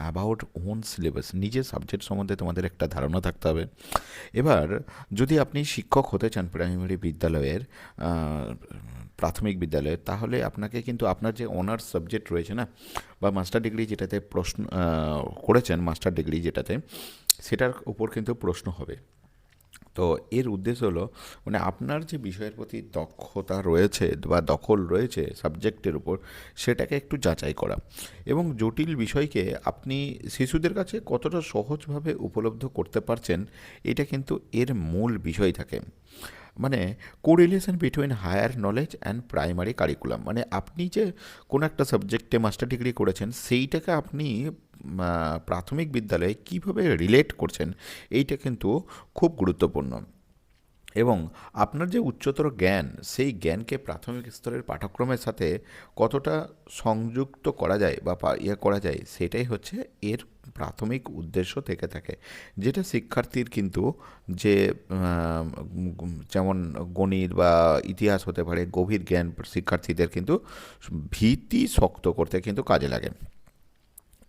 About on syllabus, নিজের subject সম্বন্ধে তোমাদের একটা ধারণা থাকতে হবে। এবার যদি আপনি শিক্ষক হতে চান প্রাইমারি বিদ্যালয়ের, প্রাথমিক বিদ্যালয়ের, তাহলে আপনাকে কিন্তু আপনার যে অনার্স সাবজেক্ট রয়েছে না, বা মাস্টার ডিগ্রি যেটাতে প্রশ্ন করেছেন, মাস্টার ডিগ্রি যেটাতে, সেটার উপর কিন্তু প্রশ্ন হবে। তো এর উদ্দেশ্য হলো মানে আপনার যে বিষয়ের প্রতি দক্ষতা রয়েছে বা দখল রয়েছে সাবজেক্টের উপর, সেটাকে একটু যাচাই করা, এবং জটিল বিষয়কে আপনি শিশুদের কাছে কতটা সহজভাবে উপলব্ধ করতে পারছেন, এটা কিন্তু এর মূল বিষয় থাকে। মানে correlation between higher knowledge and primary curriculum, মানে আপনি যে কোনো একটা সাবজেক্টে মাস্টার ডিগ্রি করেছেন সেইটাকে আপনি প্রাথমিক বিদ্যালয়ে কীভাবে রিলেট করছেন, এইটা কিন্তু খুব গুরুত্বপূর্ণ। এবং আপনার যে উচ্চতর জ্ঞান, সেই জ্ঞানকে প্রাথমিক স্তরের পাঠ্যক্রমের সাথে কতটা সংযুক্ত করা যায় বা করা যায়, সেটাই হচ্ছে এর প্রাথমিক উদ্দেশ্য থেকে থাকে। যেটা শিক্ষার্থীর কিন্তু যে যেমন গণিত বা ইতিহাস হতে পারে, গভীর জ্ঞান শিক্ষার্থীদের কিন্তু ভীতি শক্ত করতে কিন্তু কাজে লাগে।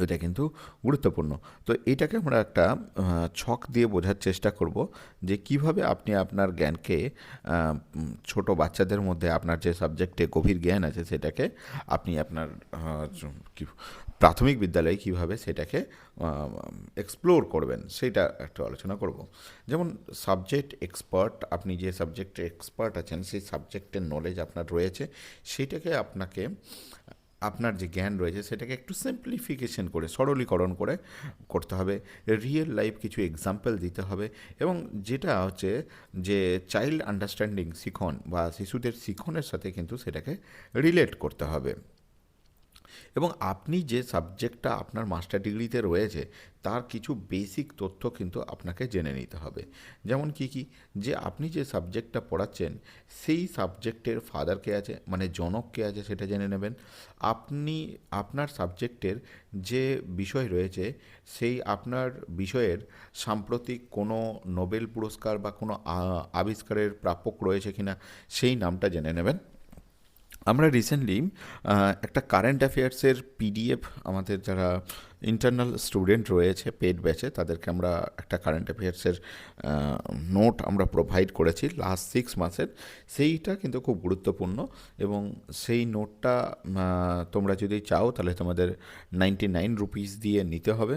এটা কিন্তু গুরুত্বপূর্ণ। তো এটাকে আমরা একটা ছক দিয়ে বোঝার চেষ্টা করব যে কিভাবে আপনি আপনার জ্ঞানকে ছোট বাচ্চাদের মধ্যে আপনার যে সাবজেক্টে গভীর জ্ঞান আছে সেটাকে আপনি আপনার প্রাথমিক বিদ্যালয়ে কিভাবে সেটাকে এক্সপ্লোর করবেন, সেটা একটা আলোচনা করব। যেমন সাবজেক্ট এক্সপার্ট, আপনি যে সাবজেক্টে এক্সপার্ট আছেন সেই সাবজেক্টের নলেজ আপনার রয়েছে, সেটাকে আপনাকে আপনার যে জ্ঞান রয়েছে সেটাকে একটু সিম্পলিফিকেশন করে, সরলীকরণ করে করতে হবে। রিয়েল লাইফ কিছু এক্সাম্পল দিতে হবে, এবং যেটা হচ্ছে যে চাইল্ড আন্ডারস্ট্যান্ডিং শিখন বা শিশুদের শিখনের সাথে কিন্তু সেটাকে রিলেট করতে হবে। এবং আপনি যে সাবজেক্টটা আপনার মাস্টার ডিগ্রিতে রয়েছে তার কিছু বেসিক তথ্য কিন্তু আপনাকে জেনে নিতে হবে। যেমন কি কি, যে আপনি যে সাবজেক্টটা পড়াচ্ছেন সেই সাবজেক্টের ফাদার কে আছে, মানে জনক কে আছে, সেটা জেনে নেবেন। আপনি আপনার সাবজেক্টের যে বিষয় রয়েছে সেই আপনার বিষয়ের সাম্প্রতিক কোনো নোবেল পুরস্কার বা কোনো আবিষ্কারের প্রাপক রয়েছে কিনা সেই নামটা জেনে নেবেন। আমরা রিসেন্টলি একটা কারেন্ট অ্যাফেয়ার্সের পিডিএফ, আমাদের যারা ইন্টারনাল স্টুডেন্ট রয়েছে পেড ব্যাচে তাদেরকে আমরা একটা কারেন্ট অ্যাফেয়ার্সের নোট আমরা প্রোভাইড করেছি লাস্ট 6 মাসের। সেইটা কিন্তু খুব গুরুত্বপূর্ণ, এবং সেই নোটটা তোমরা যদি চাও তাহলে তোমাদের 99 রুপিস দিয়ে নিতে হবে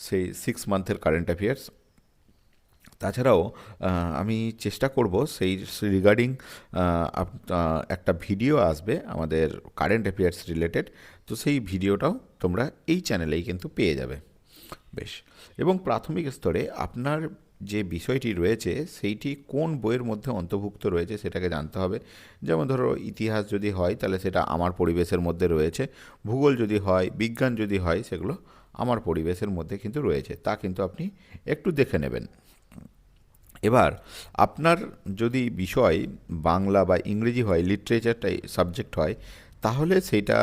সেই 6 মান্থের কারেন্ট অ্যাফেয়ার্স। তাছাড়াও আমি চেষ্টা করব সেই রিগার্ডিং একটা ভিডিও আসবে আমাদের কারেন্ট অ্যাফেয়ার্স রিলেটেড, তো সেই ভিডিওটাও তোমরা এই চ্যানেলেই কিন্তু পেয়ে যাবে। বেশ। এবং প্রাথমিক স্তরে আপনার যে বিষয়টি রয়েছে সেইটি কোন বইয়ের মধ্যে অন্তর্ভুক্ত রয়েছে সেটাকে জানতে হবে। যেমন ধরো ইতিহাস যদি হয় তাহলে সেটা আমার পরিবেশের মধ্যে রয়েছে, ভূগোল যদি হয়, বিজ্ঞান যদি হয়, সেগুলো আমার পরিবেশের মধ্যে কিন্তু রয়েছে, তা কিন্তু আপনি একটু দেখে নেবেন। এবার আপনার যদি বিষয় বাংলা বা ইংরেজি হয়, লিটারেচারটাই সাবজেক্ট হয়, তাহলে সেটা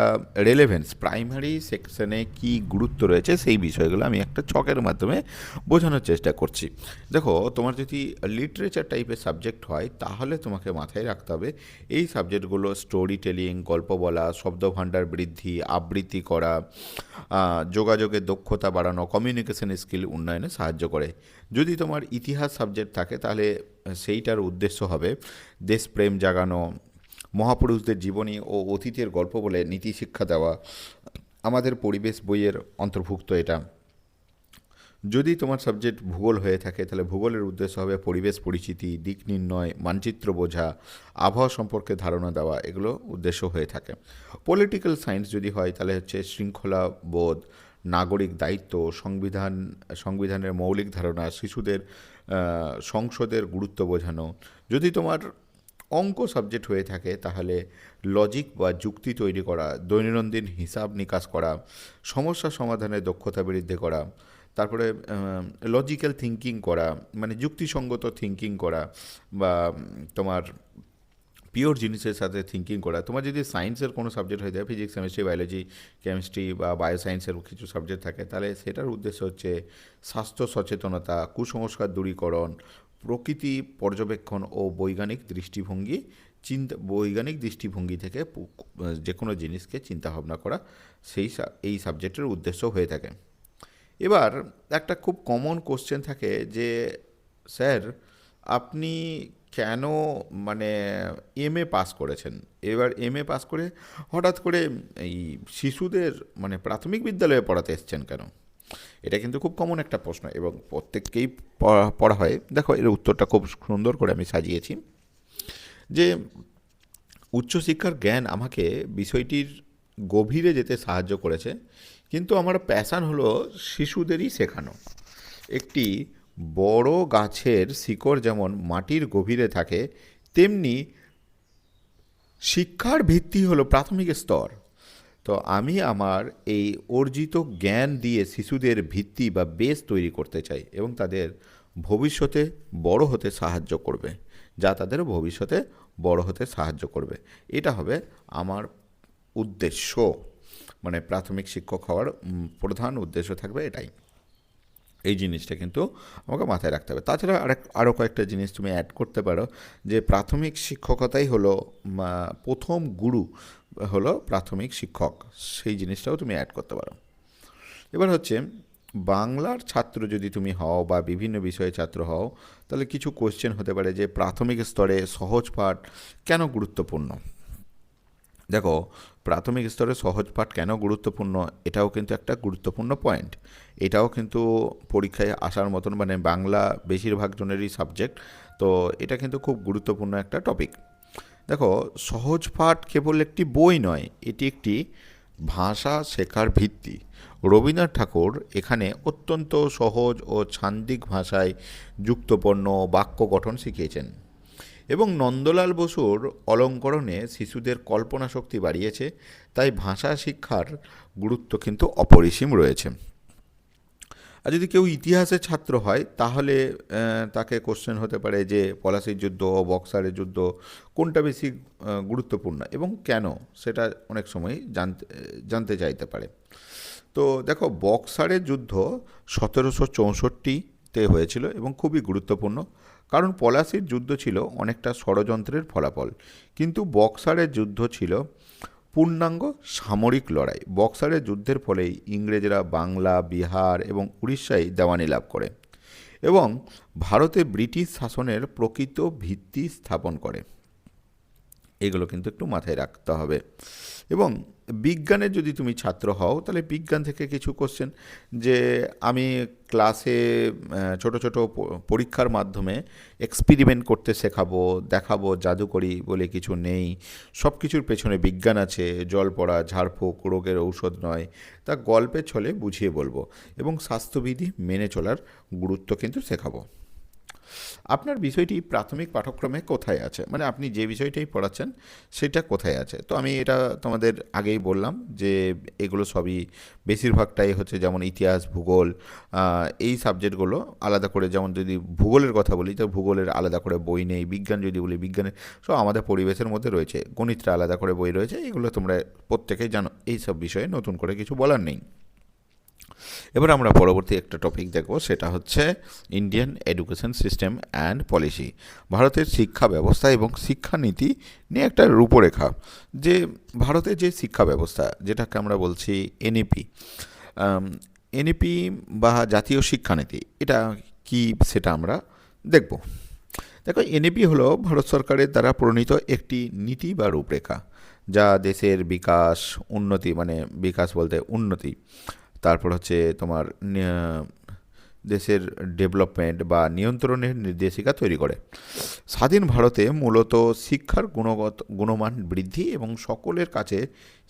রেলেভেন্স প্রাইমারি সেকশনে কি গুরুত্ব রয়েছে সেই বিষয়গুলো আমি একটা ছকের মাধ্যমে বোঝানোর চেষ্টা করছি। দেখো, তোমার যদি লিটারেচার টাইপের সাবজেক্ট হয় তাহলে তোমাকে মাথায় রাখতে হবে এই সাবজেক্টগুলো স্টোরি টেলিং, গল্প বলা, শব্দভাণ্ডার বৃদ্ধি, আবৃত্তি করা, যোগাযোগের দক্ষতা বাড়ানো, কমিউনিকেশন স্কিল উন্নয়নে সাহায্য করে। যদি তোমার ইতিহাস সাবজেক্ট থাকে তাহলে সেইটার উদ্দেশ্য হবে দেশপ্রেম জাগানো, মহাপুরুষদের জীবনী ও অতীতের গল্প বলে নীতি শিক্ষা দেওয়া। আমাদের পরিবেশ বইয়ের অন্তর্ভুক্ত এটা। যদি তোমার সাবজেক্ট ভূগোল হয়ে থাকে তাহলে ভূগোলের উদ্দেশ্য হবে পরিবেশ পরিচিতি, দিক নির্ণয়, মানচিত্র বোঝা, আবহাওয়া সম্পর্কে ধারণা দেওয়া, এগুলো উদ্দেশ্য হয়ে থাকে। পলিটিক্যাল সায়েন্স যদি হয় তাহলে হচ্ছে শৃঙ্খলা বোধ, নাগরিক দায়িত্ব, সংবিধানের মৌলিক ধারণা, শিশুদের সংসদের গুরুত্ব বোঝানো। যদি তোমার অঙ্ক সাবজেক্ট হয়ে থাকে তাহলে লজিক বা যুক্তি তৈরি করা, দৈনন্দিন হিসাব নিকাশ করা, সমস্যা সমাধানের দক্ষতা বৃদ্ধি করা, তারপরে লজিক্যাল থিঙ্কিং করা, মানে যুক্তিসঙ্গত থিঙ্কিং করা, বা তোমার পিওর জিনিসের সাথে থিঙ্কিং করা। তোমার যদি সায়েন্সের কোনো সাবজেক্ট হয়ে যায়, ফিজিক্স, কেমিস্ট্রি, বায়োলজি, কেমিস্ট্রি বা বায়োসায়েন্সের কিছু সাবজেক্ট থাকে, তাহলে সেটার উদ্দেশ্য হচ্ছে স্বাস্থ্য সচেতনতা, কুসংস্কার দূরীকরণ, প্রকৃতি পর্যবেক্ষণ ও বৈজ্ঞানিক দৃষ্টিভঙ্গি বৈজ্ঞানিক দৃষ্টিভঙ্গি থেকে যে কোনো জিনিসকে চিন্তাভাবনা করা এই সাবজেক্টের উদ্দেশ্য হয়ে থাকে। এবার একটা খুব কমন কোশ্চেন থাকে যে স্যার আপনি কেন মানে এমএ পাস করেছেন, এবার এমএ পাস করে হঠাৎ করে এই শিশুদের মানে প্রাথমিক বিদ্যালয়ে পড়াতে এসছেন কেন? এটা কিন্তু খুব কমন একটা প্রশ্ন এবং প্রত্যেককেই পড়া হয়। দেখো, এর উত্তরটা খুব সুন্দর করে আমি সাজিয়েছি যে উচ্চশিক্ষার জ্ঞান আমাকে বিষয়টির গভীরে যেতে সাহায্য করেছে, কিন্তু আমার প্যাশান হলো শিশুদেরই শেখানো। একটি বড় গাছের শিকড় যেমন মাটির গভীরে থাকে, তেমনি শিক্ষার ভিত্তি হলো প্রাথমিক স্তর। তো আমি আমার এই অর্জিত জ্ঞান দিয়ে শিশুদের ভিত্তি বা বেস তৈরি করতে চাই এবং তাদের ভবিষ্যতে বড় হতে সাহায্য করবে, যা তাদের ভবিষ্যতে বড় হতে সাহায্য করবে। এটা হবে আমার উদ্দেশ্য, মানে প্রাথমিক শিক্ষক হওয়ার প্রধান উদ্দেশ্য থাকবে এটাই। এই জিনিসটা কিন্তু আমাকে মাথায় রাখতে হবে। তাছাড়া আরও কয়েকটা জিনিস তুমি অ্যাড করতে পারো যে প্রাথমিক শিক্ষকতাই হলো প্রথম গুরু হলো প্রাথমিক শিক্ষক, সেই জিনিসটাও তুমি অ্যাড করতে পারো। এবার হচ্ছে বাংলার ছাত্র যদি তুমি হও বা বিভিন্ন বিষয়ে ছাত্র হও, তাহলে কিছু কোশ্চেন হতে পারে যে প্রাথমিক স্তরে সহজ পাঠ কেন গুরুত্বপূর্ণ। দেখো, প্রাথমিক স্তরে সহজ পাঠ কেন গুরুত্বপূর্ণ, এটাও কিন্তু একটা গুরুত্বপূর্ণ পয়েন্ট। এটাও কিন্তু পরীক্ষায় আসার মতন, মানে বাংলা বেশিরভাগ জনেরই সাবজেক্ট, তো এটা কিন্তু খুব গুরুত্বপূর্ণ একটা টপিক। দেখো, সহজ পাঠ কেবল একটি বই নয়, এটি একটি ভাষা শেখার ভিত্তি। রবীন্দ্রনাথ ঠাকুর এখানে অত্যন্ত সহজ ও ছান্দিক ভাষায় যুক্তপূর্ণ বাক্য গঠন শিখিয়েছেন এবং নন্দলাল বসুর অলঙ্করণে শিশুদের কল্পনা শক্তি বাড়িয়েছে। তাই ভাষা শিক্ষার গুরুত্ব কিন্তু অপরিসীম রয়েছে। আর যদি কেউ ইতিহাসের ছাত্র হয়, তাহলে তাকে কোশ্চেন হতে পারে যে পলাশির যুদ্ধ ও বক্সারের যুদ্ধ কোনটা বেশি গুরুত্বপূর্ণ এবং কেন, সেটা অনেক সময় জানতে চাইতে পারে। তো দেখো, বক্সারের যুদ্ধ 1764-তে হয়েছিল এবং খুবই গুরুত্বপূর্ণ, কারণ পলাশির যুদ্ধ ছিল অনেকটা ষড়যন্ত্রের ফলাফল, কিন্তু বক্সারের যুদ্ধ ছিল পূর্ণাঙ্গ সামরিক লড়াই। বক্সারের যুদ্ধের ফলেই ইংরেজরা বাংলা, বিহার এবং উড়িষ্যায় দেওয়ানি লাভ করে এবং ভারতে ব্রিটিশ শাসনের প্রকৃত ভিত্তি স্থাপন করে। এগুলো কিন্তু একটু মাথায় রাখতে হবে। এবং বিজ্ঞানের যদি তুমি ছাত্র হও, তাহলে বিজ্ঞান থেকে কিছু কোশ্চেন যে আমি ক্লাসে ছোট ছোট পরীক্ষার মাধ্যমে এক্সপেরিমেন্ট করতে শেখাবো, দেখাবো জাদুকরি বলে কিছু নেই, সব কিছুর পেছনে বিজ্ঞান আছে। জল পড়া, ঝাড়ফুঁক রোগের ঔষধ নয়, তা গল্পের ছলে বুঝিয়ে বলবো এবং স্বাস্থ্যবিধি মেনে চলার গুরুত্ব কিন্তু শেখাবো। আপনার বিষয়টি প্রাথমিক পাঠ্যক্রমে কোথায় আছে, মানে আপনি যে বিষয়টাই পড়াচ্ছেন সেটা কোথায় আছে। তো আমি এটা তোমাদের আগেই বললাম যে এগুলো সবই বেশিরভাগটাই হচ্ছে যেমন ইতিহাস, ভূগোল, এই সাবজেক্টগুলো আলাদা করে, যেমন যদি ভূগোলের কথা বলি তো ভূগোলের আলাদা করে বই নেই। বিজ্ঞান যদি বলি, বিজ্ঞানের সব আমাদের পরিবেশের মধ্যে রয়েছে। গণিতটা আলাদা করে বই রয়েছে, এগুলো তোমরা প্রত্যেকেই জানো। এই সব বিষয়ে নতুন করে কিছু বলার নেই। এবার আমরা পরবর্তী একটা টপিক দেখব, সেটা হচ্ছে Indian education system and policy. ভারতের শিক্ষা ব্যবস্থা এবং শিক্ষানীতি নিয়ে একটা রূপরেখা। যে ভারতের যে শিক্ষা ব্যবস্থা, যেটাকে আমরা বলছি এনইপি, এনইপি বা জাতীয় শিক্ষানীতি, এটা কি সেটা আমরা দেখব। দেখো, এনইপি হলো ভারত সরকারের দ্বারা প্রণীত একটি নীতি বা রূপরেখা, যা দেশের বিকাশ, উন্নতি, মানে বিকাশ বলতে উন্নতি, তারপর হচ্ছে তোমার দেশের ডেভেলপমেন্ট বা নিয়ন্ত্রণের নির্দেশিকা তৈরি করে। স্বাধীন ভারতে মূলত শিক্ষার গুণমান বৃদ্ধি এবং সকলের কাছে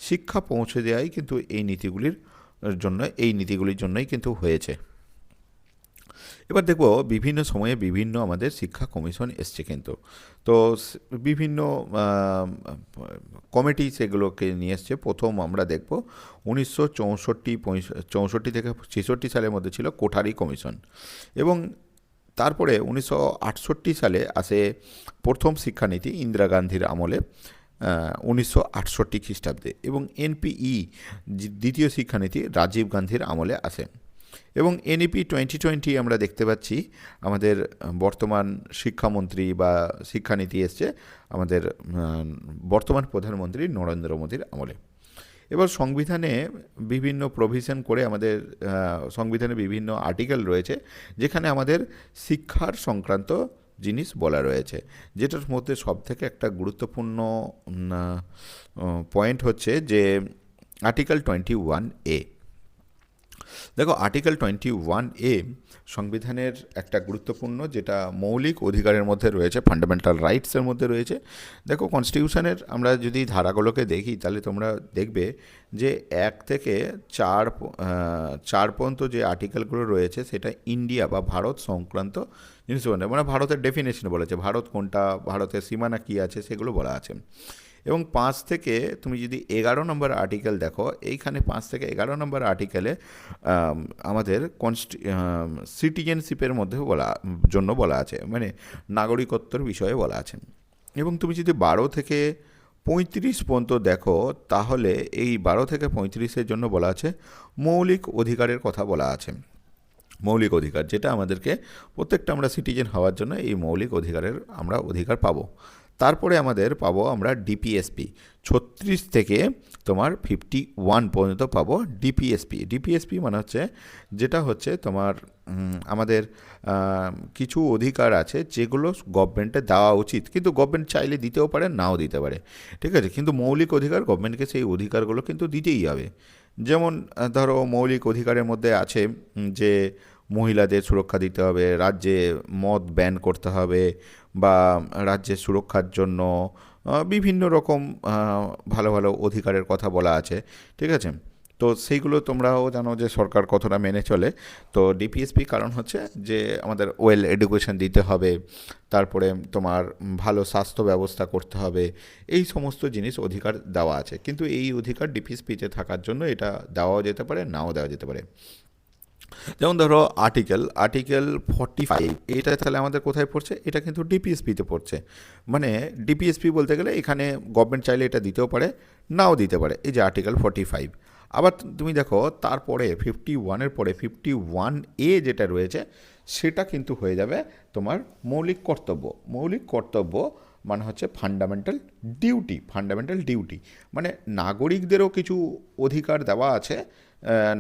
শিক্ষা পৌঁছে দেওয়াই কিন্তু এই নীতিগুলির জন্যই কিন্তু হয়েছে। এবার দেখব বিভিন্ন সময়ে বিভিন্ন আমাদের শিক্ষা কমিশন এসছে কিন্তু, তো বিভিন্ন কমিটি সেগুলোকে নিয়ে এসছে। প্রথম আমরা দেখব 1964 থেকে 66 সালের মধ্যে ছিল কোঠারি কমিশন, এবং তারপরে 1968 সালে আসে প্রথম শিক্ষানীতি ইন্দিরা গান্ধীর আমলে, 1968 খ্রিস্টাব্দে, এবং এনপিই দ্বিতীয় শিক্ষানীতি রাজীব গান্ধীর আমলে আসে। এবং এনইপি 2020 আমরা দেখতে পাচ্ছি আমাদের বর্তমান শিক্ষামন্ত্রী বা শিক্ষানীতি এসছে আমাদের বর্তমান প্রধানমন্ত্রী নরেন্দ্র মোদীর আমলে। এবার সংবিধানে বিভিন্ন প্রভিশন করে আমাদের সংবিধানে বিভিন্ন আর্টিকেল রয়েছে যেখানে আমাদের শিক্ষার সংক্রান্ত জিনিস বলা রয়েছে, যেটার মধ্যে সবথেকে একটা গুরুত্বপূর্ণ পয়েন্ট হচ্ছে যে আর্টিকেল 21A। দেখো আর্টিকেল 21A সংবিধানের একটা গুরুত্বপূর্ণ, যেটা মৌলিক অধিকারের মধ্যে রয়েছে, ফান্ডামেন্টাল রাইটসের মধ্যে রয়েছে। দেখো কনস্টিটিউশনের আমরা যদি ধারাগুলোকে দেখি তাহলে তোমরা দেখবে যে 1 থেকে 4 পর্যন্ত যে আর্টিকেলগুলো রয়েছে সেটা ইন্ডিয়া বা ভারত সংক্রান্ত জিনিস মানে ভারতের ডেফিনেশন বলেছে, ভারত কোনটা, ভারতের সীমানা কী আছে সেগুলো বলা আছে। এবং 5 থেকে তুমি যদি 11 নম্বর আর্টিকেল দেখো, এইখানে 5 থেকে 11 নম্বর আর্টিকেলে আমাদের সিটিজেনশিপের মধ্যে জন্য বলা আছে, মানে নাগরিকত্বের বিষয়ে বলা আছে। এবং তুমি যদি 12 থেকে 35 পর্যন্ত দেখো তাহলে এই 12 থেকে 35-এর জন্য বলা আছে মৌলিক অধিকারের কথা বলা আছে। মৌলিক অধিকার যেটা আমাদেরকে প্রত্যেকটা আমরা সিটিজেন হওয়ার জন্য এই মৌলিক অধিকারের আমরা অধিকার পাবো। তারপরে আমাদের পাবো আমরা ডিপিএসপি, 36 থেকে তোমার 51 পর্যন্ত পাবো ডিপিএসপি। ডিপিএসপি মানে হচ্ছে যেটা হচ্ছে তোমার আমাদের কিছু অধিকার আছে যেগুলো গভর্নমেন্টে দেওয়া উচিত, কিন্তু গভর্নমেন্ট চাইলে দিতেও পারে, নাও দিতে পারে, ঠিক আছে। কিন্তু মৌলিক অধিকার গভর্নমেন্টকে সেই অধিকারগুলো কিন্তু দিতেই হবে। যেমন ধরো মৌলিক অধিকারের মধ্যে আছে যে মহিলাদের সুরক্ষা দিতে হবে, রাজ্যে মদ ব্যান করতে হবে, বা রাজ্যের সুরক্ষার জন্য বিভিন্ন রকম ভালো ভালো অধিকারের কথা বলা আছে, ঠিক আছে। তো সেইগুলো তোমরাও জানো যে সরকার কতটা মেনে চলে। তো ডিপিএসপি কারণ হচ্ছে যে আমাদের ওয়েল এডুকেশন দিতে হবে, তারপরে তোমার ভালো স্বাস্থ্য ব্যবস্থা করতে হবে, এই সমস্ত জিনিস অধিকার দেওয়া আছে। কিন্তু এই অধিকার ডিপিএসপিতে থাকার জন্য এটা দেওয়াও যেতে পারে, নাও দেওয়া যেতে পারে। যেমন ধরো আর্টিকেল 45, এটা তাহলে আমাদের কোথায় পড়ছে? এটা কিন্তু ডিপিএসপিতে পড়ছে। মানে ডিপিএসপি বলতে গেলে এখানে গভর্নমেন্ট চাইলে এটা দিতেও পারে, নাও দিতে পারে, এই যে আর্টিকেল 45। আবার তুমি দেখো তারপরে 51-এর পরে 51A যেটা রয়েছে সেটা কিন্তু হয়ে যাবে তোমার মৌলিক কর্তব্য। মৌলিক কর্তব্য মানে হচ্ছে ফান্ডামেন্টাল ডিউটি, মানে নাগরিকদেরও কিছু অধিকার দেওয়া আছে,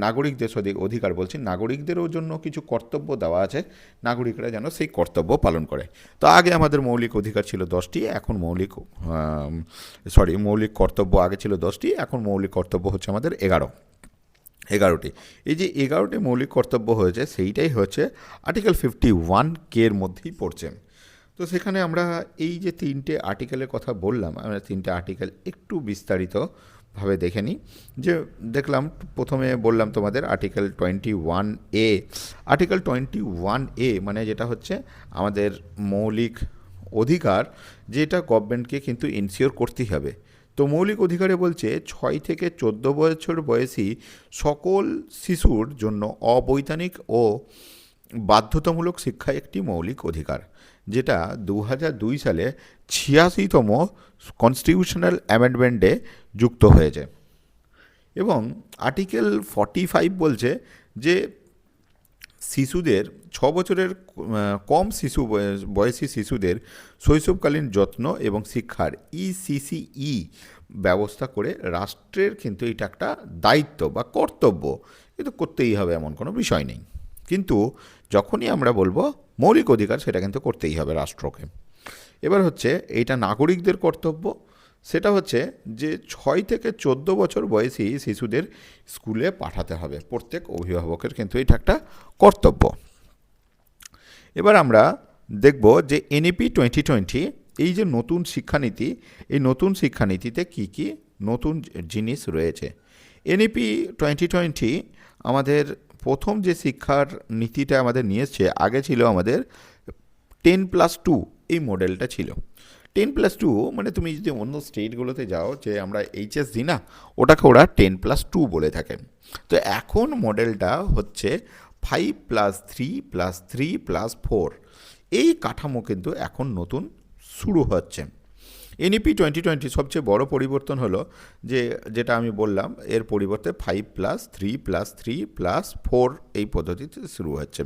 নাগরিকদের অধিকার বলছি, নাগরিকদেরও জন্য কিছু কর্তব্য দেওয়া আছে, নাগরিকরা যেন সেই কর্তব্য পালন করে। তো আগে আমাদের মৌলিক অধিকার ছিল 10টি, এখন মৌলিক কর্তব্য আগে ছিল 10টি, এখন মৌলিক কর্তব্য হচ্ছে আমাদের 11টি। এই যে 11টি মৌলিক কর্তব্য হয়েছে সেইটাই হচ্ছে আর্টিকেল 51K এর মধ্যেই পড়ছে। তো সেখানে আমরা এই যে 3টে আর্টিকেলের কথা বললাম, আমরা 3টে আর্টিকেল একটু বিস্তারিতভাবে দেখে নিই। যে দেখলাম প্রথমে বললাম তোমাদের আর্টিকেল 21A। আর্টিকেল 21A মানে যেটা হচ্ছে আমাদের মৌলিক অধিকার, যেটা গভর্নমেন্টকে কিন্তু ইনশিওর করতেই হবে। তো মৌলিক অধিকারে বলছে 6 থেকে 14 বছর বয়সী সকল শিশুর জন্য অবৈধানিক ও বাধ্যতামূলক শিক্ষা একটি মৌলিক অধিকার, যেটা 2002 সালে 86তম কনস্টিটিউশনাল অ্যামেন্ডমেন্টে যুক্ত হয়েছে। এবং আর্টিকেল 45 বলছে যে শিশুদের 6 বছরের কম বয়সী শিশুদের শৈশবকালীন যত্ন এবং শিক্ষার ECCE ব্যবস্থা করে রাষ্ট্রের কিন্তু এটা একটা দায়িত্ব বা কর্তব্য, কিন্তু করতেই হবে এমন কোনো বিষয় নেই। কিন্তু যখনই আমরা বলবো মৌলিক অধিকার, সেটা কিন্তু করতেই হবে রাষ্ট্রকে। এবার হচ্ছে এইটা নাগরিকদের কর্তব্য, সেটা হচ্ছে যে 6 থেকে 14 বছর বয়সী শিশুদের স্কুলে পাঠাতে হবে, প্রত্যেক অভিভাবকের কিন্তু এটা একটা কর্তব্য। এবার আমরা দেখব যে এনইপি 2020, এই যে নতুন শিক্ষানীতি, এই নতুন শিক্ষানীতিতে কি কি নতুন জিনিস রয়েছে। এনইপি 2020 আমাদের প্রথম যে শিক্ষার নীতিটা আমাদের নিয়ে এসছে, আগে ছিল আমাদের 10+2 এই মডেলটা ছিল। 10+2 মানে তুমি যদি অন্য স্টেটগুলোতে যাও যে আমরা এইচএস দিই না, ওটাকে ওরা 10+2 বলে থাকে। তো এখন মডেলটা হচ্ছে 5+3+3+4, এই কাঠামো কিন্তু এখন নতুন শুরু হচ্ছে। এনইপি 2020 সবচেয়ে বড় পরিবর্তন হলো যেটা আমি বললাম, এর পরিবর্তে 5+3+3+4 এই পদ্ধতিতে শুরু হচ্ছে।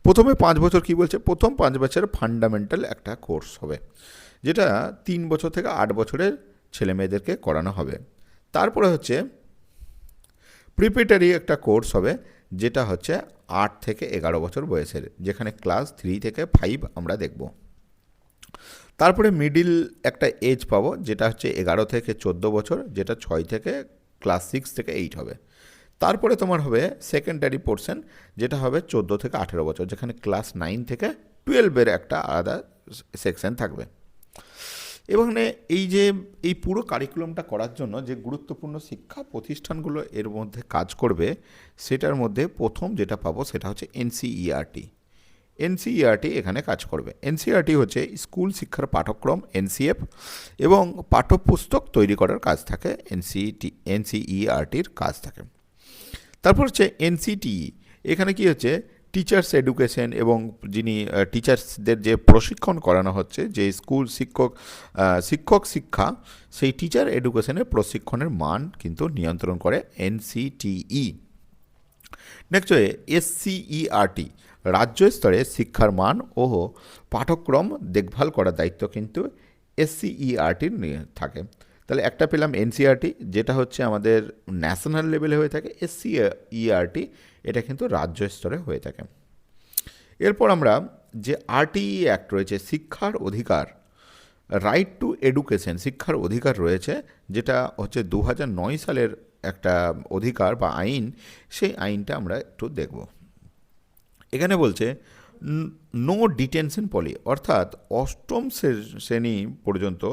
প্রথমে 5 বছর কি বলছে, প্রথম 5 বছরের ফান্ডামেন্টাল একটা কোর্স হবে, যেটা 3 বছর থেকে 8 বছরের ছেলে মেয়েদেরকে করানো হবে। তারপরে হচ্ছে প্রিপারেটরি একটা কোর্স হবে, যেটা হচ্ছে 8 থেকে 11 বছর বয়সের, যেখানে ক্লাস 3 থেকে 5 আমরা দেখব। তারপরে মিডিল একটা এজ পাবো, যেটা হচ্ছে 11 থেকে 14 বছর, যেটা 6 থেকে ক্লাস 6 থেকে 8 হবে। তারপরে তোমার হবে সেকেন্ডারি পোর্শন, যেটা হবে 14 থেকে 18 বছর, যেখানে ক্লাস 9 থেকে 12-এর একটা আলাদা সেকশন থাকবে। এবং এই পুরো কারিকুলামটা করার জন্য যে গুরুত্বপূর্ণ শিক্ষা প্রতিষ্ঠানগুলো এর মধ্যে কাজ করবে, সেটার মধ্যে প্রথম যেটা পাবো সেটা হচ্ছে এনসিইআরটি। এনসিইআরটি এখানে কাজ করবে। এনসিইআরটি হচ্ছে স্কুল শিক্ষার পাঠ্যক্রম, এনসিএফ, এবং পাঠ্যপুস্তক তৈরি করার কাজ থাকে এনসিইআরটির কাজ থাকে। তারপর হচ্ছে এনসিটিই, এখানে কি হচ্ছে টিচার্স এডুকেশন, এবং যিনি টিচার্সদের যে প্রশিক্ষণ করানো হচ্ছে, যে স্কুল শিক্ষা, সেই টিচার এডুকেশনের প্রশিক্ষণের মান কিন্তু নিয়ন্ত্রণ করে এনসিটিই। নেক্সট হয়ে এসসিইআরটি, রাজ্য স্তরে শিক্ষার মান ও পাঠ্যক্রম দেখভাল করার দায়িত্ব কিন্তু এসসিইআরটির থাকে। তাহলে একটা পেলাম এনসিইআরটি, যেটা হচ্ছে আমাদের ন্যাশনাল লেভেলে হয়ে থাকে। এসসিইআরটি এটা কিন্তু রাজ্য স্তরে হয়ে থাকে। এরপর আমরা যে আরটিই অ্যাক্ট রয়েছে, শিক্ষার অধিকার, রাইট টু এডুকেশন, শিক্ষার অধিকার রয়েছে, যেটা হচ্ছে 2009 সালের একটা অধিকার বা আইন। সেই আইনটা আমরা একটু দেখব। এখানে বলছে নো ডিটেনশন পলি, অর্থাৎ অষ্টম শ্রেণী পর্যন্ত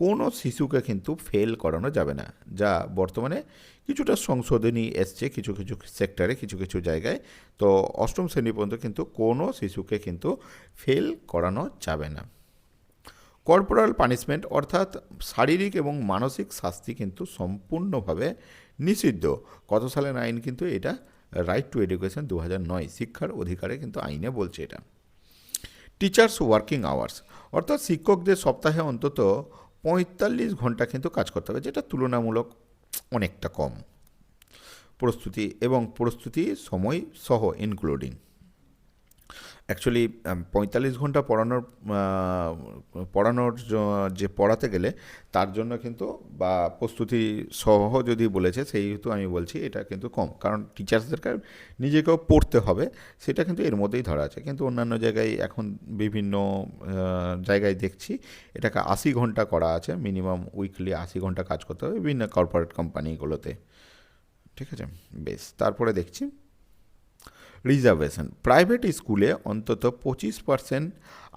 কোনো শিশুকে কিন্তু ফেল করানো যাবে না, যা বর্তমানে কিছুটা সংশোধনী এসছে কিছু কিছু সেক্টরে, কিছু কিছু জায়গায়। তো অষ্টম শ্রেণী পর্যন্ত কিন্তু কোনো শিশুকে কিন্তু ফেল করানো যাবে না। কর্পোরাল পানিশমেন্ট, অর্থাৎ শারীরিক এবং মানসিক শাস্তি কিন্তু সম্পূর্ণভাবে নিষিদ্ধ। কত সালের আইন কিন্তু এটা? রাইট টু এডুকেশন 2009, শিক্ষার অধিকারে কিন্তু আইনে বলছে এটা। টিচার্স ওয়ার্কিং আওয়ার্স, অর্থাৎ শিক্ষকদের সপ্তাহে অন্তত 45 ঘন্টা কিন্তু কাজ করতে হবে, যেটা তুলনামূলক অনেকটা কম। প্রস্তুতি সময় সহ ইনক্লুডিং, অ্যাকচুয়ালি 45 ঘন্টা পড়ানোর যে পড়াতে গেলে তার জন্য কিন্তু, বা প্রস্তুতি সহ যদি বলেছে, সেই হেতু আমি বলছি এটা কিন্তু কম, কারণ টিচার্সদেরকে নিজেকেও পড়তে হবে, সেটা কিন্তু এর মধ্যেই ধরা আছে। কিন্তু অন্যান্য জায়গায় এখন বিভিন্ন জায়গায় দেখছি এটাকে 80 ঘন্টা করা আছে, মিনিমাম উইকলি 80 ঘন্টা কাজ করতে হবে বিভিন্ন কর্পোরেট কোম্পানিগুলোতে। ঠিক আছে, বেশ। তারপরে দেখছি রিজার্ভেশন, প্রাইভেট স্কুলে অন্তত 25%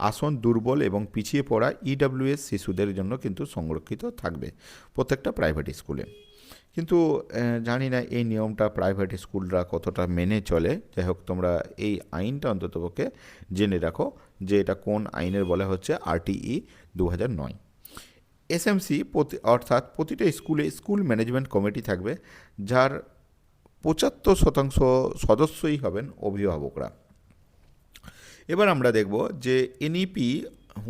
আসন দুর্বল এবং পিছিয়ে পড়া ইডাব্লিউএস শিশুদের জন্য কিন্তু সংরক্ষিত থাকবে প্রত্যেকটা প্রাইভেট স্কুলে। কিন্তু জানি না এই নিয়মটা প্রাইভেট স্কুলরা কতটা মেনে চলে। যাই হোক, তোমরা এই আইনটা অন্ততপক্ষে জেনে রাখো যে এটা কোন আইনের বলা হচ্ছে, আরটিই 2009। এসএমসি, অর্থাৎ প্রতিটা স্কুলে স্কুল ম্যানেজমেন্ট কমিটি থাকবে, যার 75% সদস্যই হবেন অভিভাবকরা। এবার আমরা দেখব যে এনইপি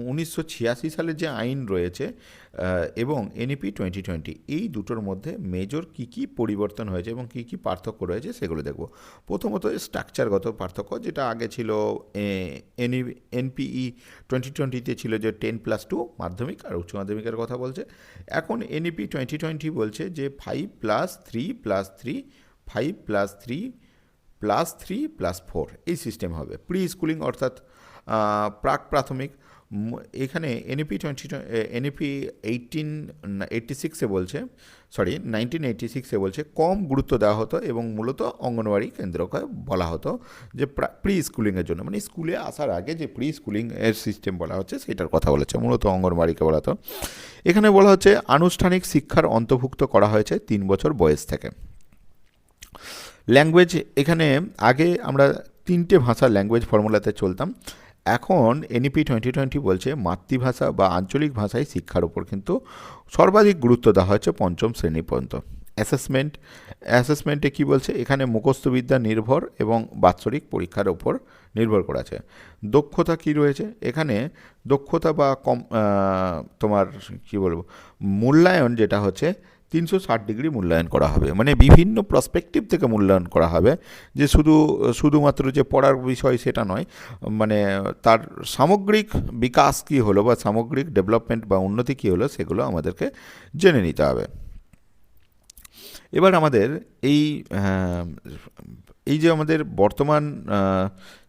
1986 সালের যে আইন রয়েছে এবং এনইপি 2020, এই দুটোর মধ্যে মেজর কী পরিবর্তন হয়েছে এবং কী পার্থক্য রয়েছে সেগুলো দেখব। প্রথমত স্ট্রাকচারগত পার্থক্য, যেটা আগে ছিল এনপিই 2020-তে ছিল যে 10+2 মাধ্যমিক আর উচ্চ মাধ্যমিকের কথা বলছে। এখন এনইপি 2020 বলছে যে 5+3+3, 5+3+3+4 এই সিস্টেম হবে। প্রি স্কুলিং অর্থাৎ প্রাক প্রাথমিক, এখানে এনইপি 1986-এ বলছে কম গুরুত্ব দেওয়া হতো এবং মূলত অঙ্গনওয়াড়ি কেন্দ্রকে বলা হতো যে প্রি স্কুলিংয়ের জন্য, মানে স্কুলে আসার আগে যে প্রি স্কুলিংয়ের সিস্টেম বলা হচ্ছে সেটার কথা বলেছে, মূলত অঙ্গনওয়াড়িকে বলা হতো। এখানে বলা হচ্ছে আনুষ্ঠানিক শিক্ষার অন্তর্ভুক্ত করা হয়েছে 3 বছর বয়স থেকে। ল্যাঙ্গুয়েজ, এখানে আগে আমরা 3টে ভাষার ল্যাঙ্গুয়েজ ফর্মুলাতে চলতাম, এখন এনইপি 2020 বলছে মাতৃভাষা বা আঞ্চলিক ভাষায় শিক্ষার উপর কিন্তু সর্বাধিক গুরুত্ব দেওয়া হয়েছে 5ম শ্রেণী পর্যন্ত। অ্যাসেসমেন্টে কি বলছে এখানে মুখস্থবিদ্যা নির্ভর এবং বাৎসরিক পরীক্ষার ওপর নির্ভর করা আছে। দক্ষতা কি রয়েছে এখানে, দক্ষতা বা তোমার কি বলবো মূল্যায়ন যেটা হচ্ছে 360 ডিগ্রি মূল্যায়ন করা হবে, মানে বিভিন্ন পার্সপেক্টিভ থেকে মূল্যায়ন করা হবে, যে শুধুমাত্র যে পড়ার বিষয় সেটা নয়, মানে তার সামগ্রিক বিকাশ কী হলো বা সামগ্রিক ডেভেলপমেন্ট বা উন্নতি কী হলো সেগুলো আমাদেরকে জেনে নিতে হবে। এবার আমাদের এই এই যে আমাদের বর্তমান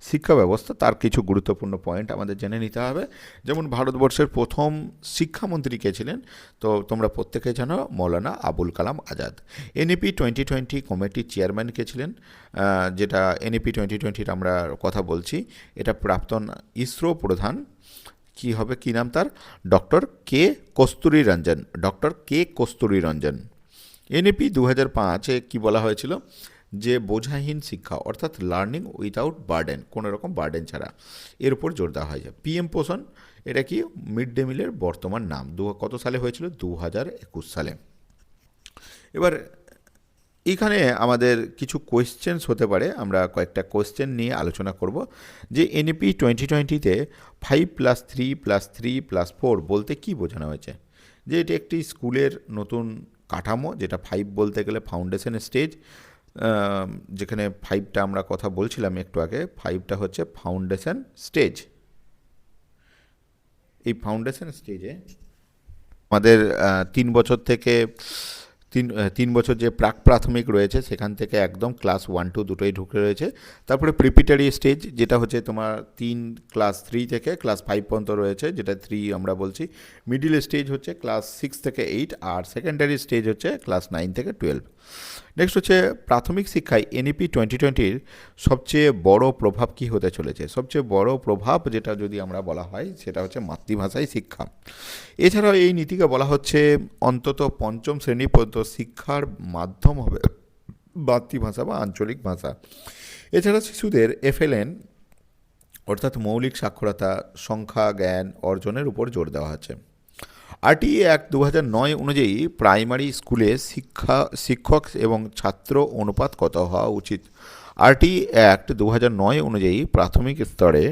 শিক্ষা ব্যবস্থা তার কিছু গুরুত্বপূর্ণ পয়েন্ট আমাদের জেনে নিতে হবে। যেমন ভারতবর্ষের প্রথম শিক্ষামন্ত্রী কে ছিলেন, তো তোমরা প্রত্যেকে জানো মৌলানা আবুল কালাম আজাদ। এনইপি 2020 কমিটির চেয়ারম্যান কে ছিলেন, যেটা এনইপি 2020 আমরা কথা বলছি, এটা প্রাক্তন ইসরো প্রধান কি হবে, কি নাম তার, ডক্টর কে কস্তুরী রঞ্জন। এনইপি 2005 কি বলা হয়েছিল, যে বোঝাহীন শিক্ষা অর্থাৎ লার্নিং উইথাউট বার্ডেন, কোনো রকম বার্ডেন ছাড়া, এর উপর জোর দেওয়া হয়েছে। পিএম পোষণ, এটা কি মিড ডে মিলের বর্তমান নাম, কত সালে হয়েছিল, 2021 সালে। এবার এখানে আমাদের কিছু কোয়েশ্চেন্স হতে পারে, আমরা কয়েকটা কোয়েশ্চেন নিয়ে আলোচনা করব, যে এনইপি 2020-তে 5+3+3+4 বলতে কি বোঝানো হয়েছে, যে এটি একটি স্কুলের নতুন কাঠামো, যেটা 5 বলতে গেলে ফাউন্ডেশন স্টেজ, যেখানে 5টা আমরা কথা বলছিলাম একটু আগে, 5টা হচ্ছে ফাউন্ডেশন স্টেজ। এই ফাউন্ডেশন স্টেজে আমাদের 3 বছর থেকে 3 বছর যে প্রাক প্রাথমিক রয়েছে সেখান থেকে একদম ক্লাস 1-2 দুটোই ঢুকে রয়েছে। তারপরে প্রিপারেটরি স্টেজ, যেটা হচ্ছে তোমার ক্লাস 3 থেকে ক্লাস 5 পর্যন্ত রয়েছে, যেটা 3 আমরা বলছি। মিডিল স্টেজ হচ্ছে ক্লাস 6 থেকে 8, আর সেকেন্ডারি স্টেজ হচ্ছে ক্লাস 9 থেকে 12। নেক্সট হচ্ছে প্রাথমিক শিক্ষায় এনইপি 2020-র সবচেয়ে বড় প্রভাব কি হতে চলেছে। সবচেয়ে বড় প্রভাব যেটা যদি আমরা বলা হয় সেটা হচ্ছে মাতৃভাষায় শিক্ষা। এছাড়াও এই নীতিকে বলা হচ্ছে অন্তত 5ম শ্রেণী পর্যন্ত শিক্ষার মাধ্যম হবে মাতৃভাষা বা আঞ্চলিক ভাষা। এছাড়া শিশুদের এফএলএন অর্থাৎ মৌলিক সাক্ষরতা, সংখ্যা জ্ঞান অর্জনের উপর জোর দেওয়া হচ্ছে। আরটিই অ্যাক্ট 2009 অনুযায়ী প্রাইমারি স্কুলে শিক্ষক এবং ছাত্র অনুপাত কত হওয়া উচিত। আরটিই অ্যাক্ট 2009 অনুযায়ী প্রাথমিক স্তরে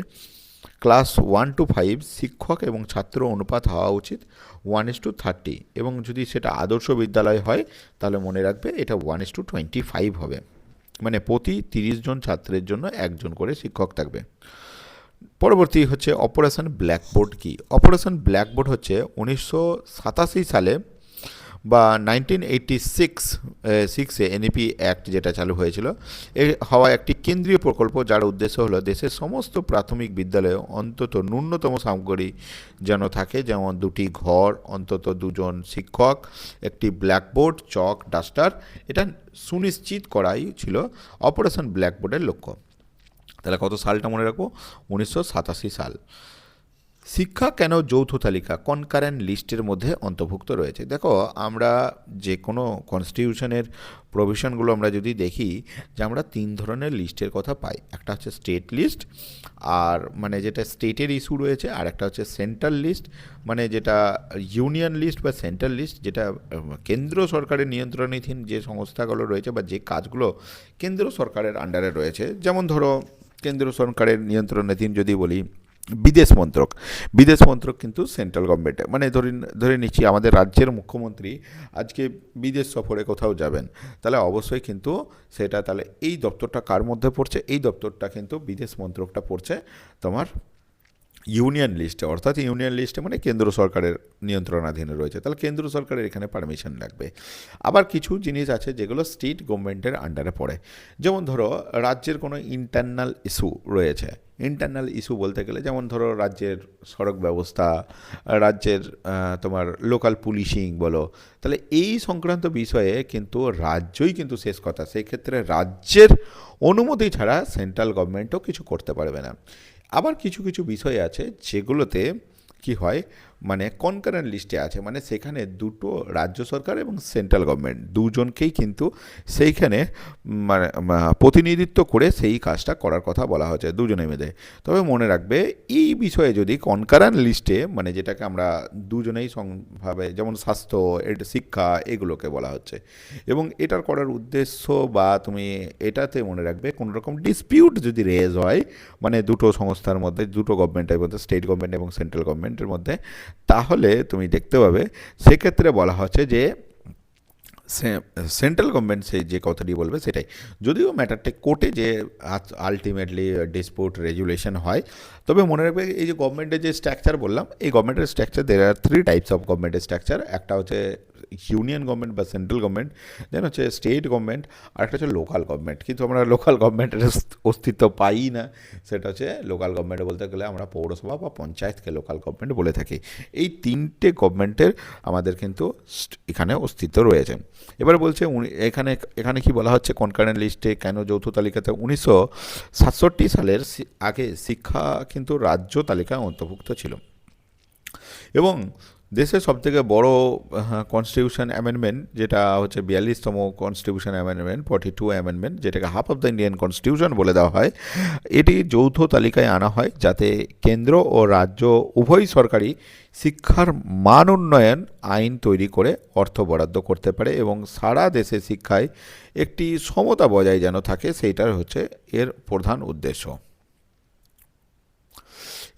ক্লাস 1 to 5 শিক্ষক এবং ছাত্র অনুপাত হওয়া উচিত 1:30, এবং যদি সেটা আদর্শ বিদ্যালয় হয় তাহলে মনে রাখবে এটা 1:25 হবে, মানে প্রতি 30 জন ছাত্রের জন্য একজন করে শিক্ষক থাকবে। পরবর্তী হচ্ছে অপারেশন ব্ল্যাকবোর্ড কি। অপারেশন ব্ল্যাকবোর্ড হচ্ছে 1987 সালে বা 1986 এনইপি অ্যাক্ট যেটা চালু হয়েছিল হওয়া একটি কেন্দ্রীয় প্রকল্প, যার উদ্দেশ্য হলো দেশের সমস্ত প্রাথমিক বিদ্যালয়ে অন্তত ন্যূনতম সামগ্রী যেন থাকে, যেমন 2টি ঘর, অন্তত 2জন শিক্ষক, একটি ব্ল্যাকবোর্ড, চক, ডাস্টার, এটা সুনিশ্চিত করাই ছিল অপারেশন ব্ল্যাকবোর্ডের লক্ষ্য। তাহলে কত সালটা মনে রাখবো, 1987 সাল। শিক্ষা কেন যৌথ তালিকা কনকারেন্ট লিস্টের মধ্যে অন্তর্ভুক্ত রয়েছে। দেখো আমরা যে কোনো কনস্টিটিউশনের প্রভিশনগুলো আমরা যদি দেখি, যে আমরা 3 ধরনের লিস্টের কথা পাই। একটা হচ্ছে স্টেট লিস্ট, আর মানে যেটা স্টেটের ইস্যু রয়েছে, আর একটা হচ্ছে সেন্ট্রাল লিস্ট, মানে যেটা ইউনিয়ন লিস্ট বা সেন্ট্রাল লিস্ট, যেটা কেন্দ্র সরকারের নিয়ন্ত্রণাধীন যে সংস্থাগুলো রয়েছে বা যে কাজগুলো কেন্দ্র সরকারের আন্ডারে রয়েছে। যেমন ধরো কেন্দ্র সরকারের নিয়ন্ত্রণাধীন যদি বলি বিদেশ মন্ত্রক কিন্তু সেন্ট্রাল গভর্নমেন্টে, মানে ধরে নিচ্ছি আমাদের রাজ্যের মুখ্যমন্ত্রী আজকে বিদেশ সফরে কোথাও যাবেন, তাহলে অবশ্যই কিন্তু সেটা তাহলে এই দপ্তরটা কার মধ্যে পড়ছে, এই দপ্তরটা কিন্তু বিদেশ মন্ত্রকটা পড়ছে তোমার ইউনিয়ন লিস্টে, অর্থাৎ ইউনিয়ন লিস্টে মানে কেন্দ্র সরকারের নিয়ন্ত্রণাধীনে রয়েছে, তাহলে কেন্দ্র সরকারের এখানে পারমিশন লাগবে। আবার কিছু জিনিস আছে যেগুলো স্টেট গভর্নমেন্টের আন্ডারে পড়ে, যেমন ধরো রাজ্যের কোনো ইন্টারনাল ইস্যু রয়েছে। ইন্টারনাল ইস্যু বলতে গেলে যেমন ধরো রাজ্যের সড়ক ব্যবস্থা, রাজ্যের তোমার লোকাল পুলিশিং বলো, তাহলে এই সংক্রান্ত বিষয়ে কিন্তু রাজ্যই কিন্তু শেষ কথা, সেই ক্ষেত্রে রাজ্যের অনুমতি ছাড়া সেন্ট্রাল গভর্নমেন্টও কিছু করতে পারবে না। আবার কিছু কিছু বিষয় আছে যেগুলোতে কি হয়, মানে কনকারেন্ট লিস্টে আছে, মানে সেখানে দুটো রাজ্য সরকার এবং সেন্ট্রাল গভর্নমেন্ট দুজনকেই কিন্তু সেইখানে মানে প্রতিনিধিত্ব করে সেই কাজটা করার কথা বলা হচ্ছে দুজনে মিলে। তবে মনে রাখবে এই বিষয়ে যদি কনকারেন্ট লিস্টে, মানে যেটাকে আমরা দুজনেই ভাবে, যেমন স্বাস্থ্য, শিক্ষা, এগুলোকে বলা হচ্ছে, এবং এটার করার উদ্দেশ্য বা তুমি এটাতে মনে রাখবে কোনো রকম ডিসপিউট যদি রেজ হয়, মানে দুটো সংস্থার মধ্যে, দুটো গভর্নমেন্টের মধ্যে, স্টেট গভর্নমেন্ট এবং সেন্ট্রাল গভর্নমেন্টের মধ্যে, তাহলে তুমি দেখতে পাবে সেক্ষেত্রে বলা হচ্ছে যে সেন্ট্রাল গভর্নমেন্ট সেই যে কথাটি বলবে সেটাই, যদিও ম্যাটারটা কোর্টে যে আলটিমেটলি ডিসপিউট রেজুলেশন হয়। তবে মনে রাখবে এই যে গভর্নমেন্টের যে স্ট্রাকচার বললাম, এই গভর্নমেন্টের স্ট্রাকচার দের আর 3 টাইপস অফ গভর্নমেন্টের স্ট্রাকচার। একটা হচ্ছে ইউনিয়ন গভর্নমেন্ট বা সেন্ট্রাল গভর্নমেন্ট, দেন হচ্ছে স্টেট গভর্নমেন্ট, আর একটা হচ্ছে লোকাল গভর্নমেন্ট। কিন্তু আমরা লোকাল গভর্নমেন্টের অস্তিত্ব পাই না। সেটা হচ্ছে লোকাল গভর্নমেন্ট বলতে গেলে আমরা পৌরসভা বা পঞ্চায়েতকে লোকাল গভর্নমেন্ট বলে থাকি। এই 3টে গভর্নমেন্টের আমাদের কিন্তু এখানে অস্তিত্ব রয়েছে। এবার বলছে এখানে এখানে কি বলা হচ্ছে কনকারেন্ট লিস্টে কেন যৌথ তালিকাতে, 1967 সালের আগে শিক্ষা কিন্তু রাজ্য তালিকায় অন্তর্ভুক্ত ছিল, এবং দেশের সবথেকে বড় কনস্টিটিউশন অ্যামেন্ডমেন্ট যেটা হচ্ছে 42তম কনস্টিটিউশন অ্যামেন্ডমেন্ট, 42 অ্যামেন্ডমেন্ট, যেটাকে half of the Indian constitution বলে দেওয়া হয়, এটি যৌথ তালিকায় আনা হয় যাতে কেন্দ্র ও রাজ্য উভয় সরকারি শিক্ষার মান উন্নয়ন আইন তৈরি করে অর্থ বরাদ্দ করতে পারে এবং সারা দেশে শিক্ষায় একটি সমতা বজায় যেন থাকে, সেইটার হচ্ছে এর প্রধান উদ্দেশ্য।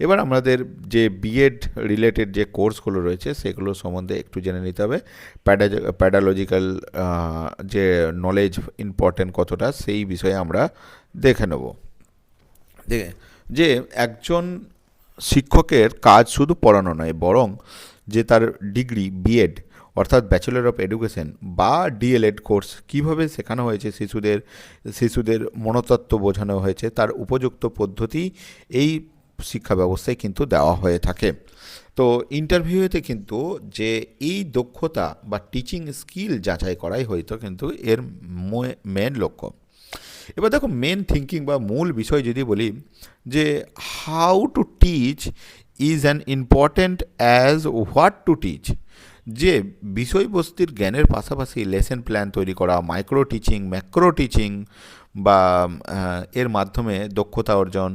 এবার আমাদের যে বিএড রিলেটেড যে কোর্সগুলো রয়েছে সেগুলো সম্বন্ধে একটু জেনে নিতে হবে। প্যাডালজিক্যাল যে নলেজ ইম্পর্টেন্ট কতটা, সেই বিষয়ে আমরা দেখে নেব। যে একজন শিক্ষকের কাজ শুধু পড়ানো নয়, বরং যে তার ডিগ্রি বিএড অর্থাৎ ব্যাচেলর অফ এডুকেশন বা ডিএলএড কোর্স কীভাবে শেখানো হয়েছে, শিশুদের মনতত্ত্ব বোঝানো হয়েছে, তার উপযুক্ত পদ্ধতি এই শিক্ষা ব্যবস্থায় কিন্তু দেওয়া হয়ে থাকে। তো ইন্টারভিউতে কিন্তু যে এই দক্ষতা বা টিচিং স্কিল যাচাই করাই হয়তো কিন্তু এর মেন লক্ষ্য। এবার দেখো মেন থিঙ্কিং বা মূল বিষয় যদি বলি, যে how to teach is an important as what to teach. যে বিষয়বস্তুর জ্ঞানের পাশাপাশি লেসন প্ল্যান তৈরি করা, মাইক্রো টিচিং, ম্যাক্রো টিচিং বা এর মাধ্যমে দক্ষতা অর্জন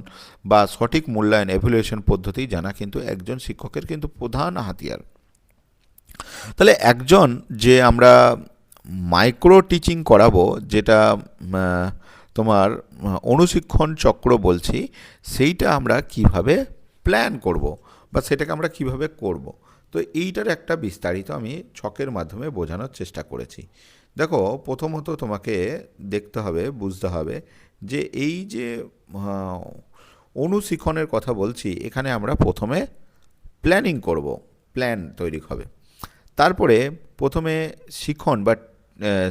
বা সঠিক মূল্যায়ন এভ্যালুয়েশন পদ্ধতি জানা কিন্তু একজন শিক্ষকের কিন্তু প্রধান হাতিয়ার। তাহলে একজন যে আমরা মাইক্রো টিচিং করাবো, যেটা তোমার অনুশিক্ষণ চক্র বলছি, সেইটা আমরা কিভাবে প্ল্যান করব বা সেটাকে আমরা কিভাবে করব, তো এইটার একটা বিস্তারিত আমি ছকের মাধ্যমে বোঝানোর চেষ্টা করেছি। দেখো প্রথমত তোমাকে দেখতে হবে, বুঝতে হবে যে এই যে অনুশিক্ষণের কথা বলছি, এখানে আমরা প্রথমে প্ল্যানিং করব, প্ল্যান তৈরি হবে। তারপরে প্রথমে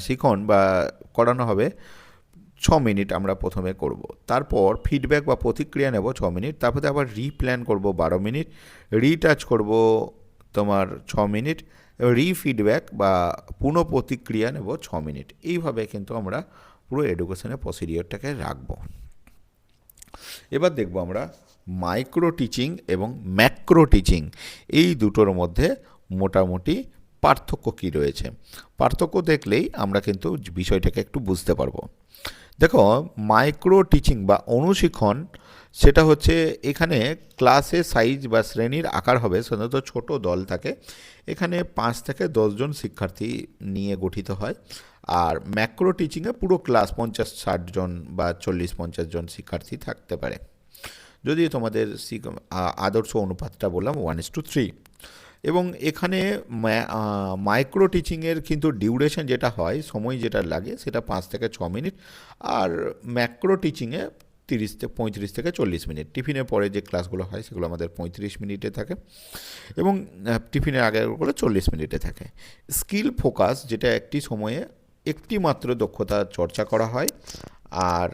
শিখন বা করানো হবে 6 মিনিট আমরা প্রথমে করব। তারপর ফিডব্যাক বা প্রতিক্রিয়া নেব 6 মিনিট। তারপরে আবার রিপ্ল্যান করব 12 মিনিট, রিটাচ করব তোমার 6 মিনিট, ফিডব্যাক বা পুনঃ প্রতিক্রিয়া নেব 6 মিনিট। এইভাবে কিন্তু আমরা পুরো এডুকেশনের প্রসিডিওরটাকে রাখবো। এবার দেখব আমরা মাইক্রো টিচিং এবং ম্যাক্রো টিচিং এই দুটোর মধ্যে মোটামুটি পার্থক্য কী রয়েছে। পার্থক্য দেখলেই আমরা কিন্তু বিষয়টাকে একটু বুঝতে পারবো। দেখো মাইক্রো টিচিং বা অনুশিক্ষণ, সেটা হচ্ছে এখানে ক্লাসের সাইজ বা শ্রেণীর আকার হবে সাধারণত ছোট দল থাকে, এখানে 5 থেকে 10 জন শিক্ষার্থী নিয়ে গঠিত হয়। আর ম্যাক্রো টিচিংয়ে পুরো ক্লাস 50-60 জন বা 40-50 জন শিক্ষার্থী থাকতে পারে, যদি তোমাদের আদর্শ অনুপাতটা বললাম 1:3। এবং এখানে মাইক্রো টিচিংয়ের কিন্তু ডিউরেশন যেটা হয়, সময় যেটা লাগে, সেটা 5 থেকে 6 মিনিট, আর ম্যাক্রো টিচিংয়ে 35 থেকে 40 মিনিট। টিফিনের পরে যে ক্লাসগুলো হয় সেগুলো আমাদের 35 মিনিটে থাকে, এবং টিফিনের আগেগুলো 40 মিনিটে থাকে। স্কিল ফোকাস, যেটা একটি সময়ে একটি মাত্র দক্ষতা চর্চা করা হয়, আর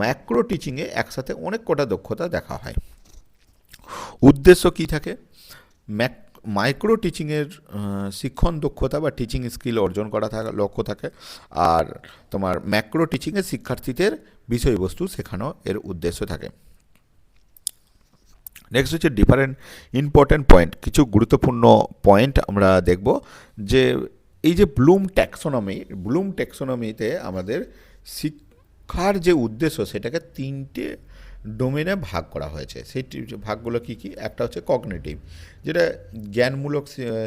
ম্যাক্রো টিচিংয়ে একসাথে অনেক কটা দক্ষতা দেখা হয়। উদ্দেশ্য কী থাকে? মাইক্রো টিচিংয়ের শিক্ষণ দক্ষতা বা টিচিং স্কিল অর্জন করা লক্ষ্য থাকে, আর তোমার ম্যাক্রো টিচিংয়ে শিক্ষার্থীদের বিষয়বস্তু শেখানো এর উদ্দেশ্য থাকে। নেক্সট হচ্ছে ডিফারেন্ট ইম্পর্ট্যান্ট পয়েন্ট, কিছু গুরুত্বপূর্ণ পয়েন্ট আমরা দেখব। যে এই যে ব্লুম ট্যাক্সোনমিতে আমাদের শিক্ষার যে উদ্দেশ্য সেটাকে তিনটে ডোমেনে ভাগ করা হয়েছে। সেই ভাগগুলো কি কি? একটা হচ্ছে কগনিটিভ, যেটা জ্ঞানমূলক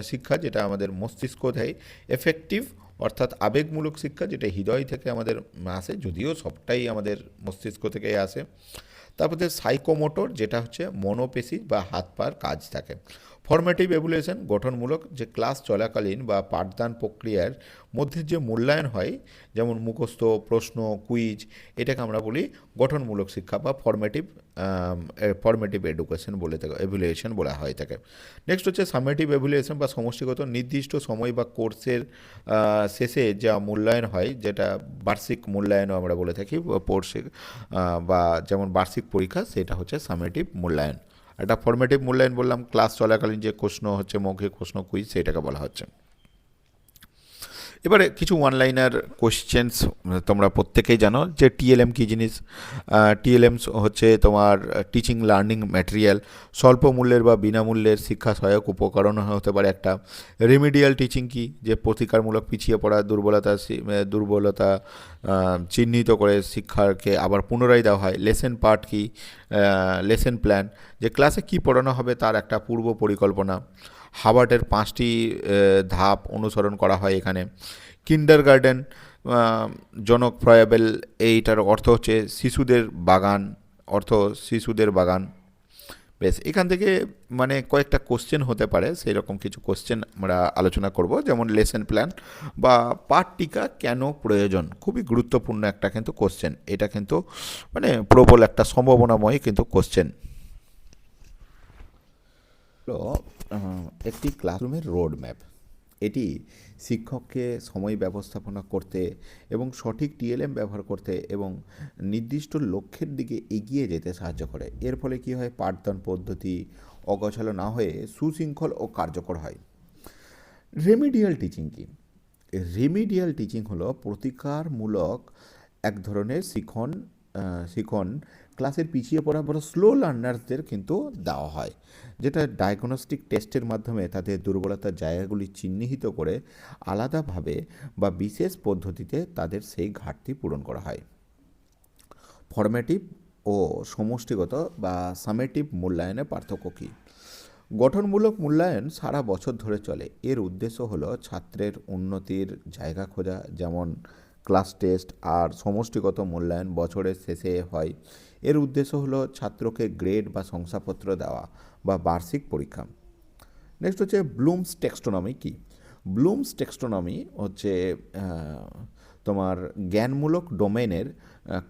শিক্ষা, যেটা আমাদের মস্তিষ্ক দেয়। এফেক্টিভ অর্থাৎ আবেগমূলক শিক্ষা, যেটা হৃদয় থেকে আমাদের আসে, যদিও সবটাই আমাদের মস্তিষ্ক থেকেই আসে। তারপরে সাইকোমোটর, যেটা হচ্ছে মনোপেশি বা হাত পার কাজ থাকে। ফরমেটিভ এভুলেশন, গঠনমূলক, যে ক্লাস চলাকালীন বা পাঠদান প্রক্রিয়ার মধ্যে যে মূল্যায়ন হয়, যেমন মুখস্থ, প্রশ্ন, কুইজ, এটাকে আমরা বলি গঠনমূলক শিক্ষা বা ফরমেটিভ এডুকেশন বলে থাকে, এভুলেশন বলা হয় থাকে। নেক্সট হচ্ছে সামেটিভ এভুলেশন বা সমষ্টিগত, নির্দিষ্ট সময় বা কোর্সের শেষে যা মূল্যায়ন হয়, যেটা বার্ষিক মূল্যায়নও আমরা বলে থাকি, বা যেমন বার্ষিক পরীক্ষা, সেটা হচ্ছে সামেটিভ মূল্যায়ন। একটা ফর্মেটিভ মূল্যায়ন বললাম, ক্লাস চলাকালীন যে প্রশ্ন হচ্ছে, মৌখিক প্রশ্ন, কুইজ, সেটাকে বলা হচ্ছে। এবারে কিছু ওয়ান লাইনার কোশ্চেন্স তোমরা প্রত্যেকেই জানো যে টিএলএম কী জিনিস। টিএলএম হচ্ছে তোমার টিচিং লার্নিং ম্যাটেরিয়াল, স্বল্প মূল্যের বা বিনামূল্যের শিক্ষা সহায়ক উপকরণ হতে পারে একটা। রেমিডিয়াল টিচিং কি? যে প্রতিকারমূলক পিছিয়ে পড়া, দুর্বলতা চিহ্নিত করে শিক্ষাকে আবার পুনরায় দেওয়া হয়। লেসন পার্ট কি? লেসন প্ল্যান, যে ক্লাসে কি পড়ানো হবে তার একটা পূর্ব পরিকল্পনা। হাবার্টের 5টি ধাপ অনুসরণ করা হয় এখানে। কিন্ডারগার্টেন, জনক ফ্রয়েবেল, এইটার অর্থ হচ্ছে শিশুদের বাগান। বেশ, এখান থেকে মানে কয়েকটা কোশ্চেন হতে পারে, সেই রকম কিছু কোশ্চেন আমরা আলোচনা করব। যেমন লেসন প্ল্যান বা পাঠ টিকা কেন প্রয়োজন, খুবই গুরুত্বপূর্ণ একটা কিন্তু কোশ্চেন। এটা কিন্তু মানে প্রবল একটা সম্ভাবনাময় কিন্তু কোশ্চেন। হলো একটি ক্লাসরুমের রোড ম্যাপ। এটি শিক্ষককে সময় ব্যবস্থাপনা করতে এবং সঠিক টিএলএম ব্যবহার করতে এবং নির্দিষ্ট লক্ষ্যের দিকে এগিয়ে যেতে সাহায্য করে। এর ফলে কী হয়? পাঠদান পদ্ধতি অগোছালো না হয়ে সুশৃঙ্খল ও কার্যকর হয়। রেমিডিয়াল টিচিং কি? রেমিডিয়াল টিচিং হলো প্রতিকারমূলক এক ধরনের শিখন ক্লাসের পিছিয়ে পড়া বড় স্লো লার্নার্সদের কিন্তু দেওয়া হয়, যেটা ডায়াগনস্টিক টেস্টের মাধ্যমে তাদের দুর্বলতার জায়গাগুলি চিহ্নিত করে আলাদাভাবে বা বিশেষ পদ্ধতিতে তাদের সেই ঘাটতি পূরণ করা হয়। ফরমেটিভ ও সমষ্টিগত বা সামেটিভ মূল্যায়নের পার্থক্য কী? গঠনমূলক মূল্যায়ন সারা বছর ধরে চলে। এর উদ্দেশ্য হলো ছাত্রের উন্নতির জায়গা খোঁজা, যেমন ক্লাস টেস্ট। আর সমষ্টিগত মূল্যায়ন বছরের শেষে হয়। এর উদ্দেশ্য হলো ছাত্রকে গ্রেড বা শংসাপত্র দেওয়া বা বার্ষিক পরীক্ষা। নেক্সট হচ্ছে ব্লুমস টেক্সটোনমি কি? ব্লুমস টেক্সটোনমি হচ্ছে তোমার জ্ঞানমূলক ডোমেনের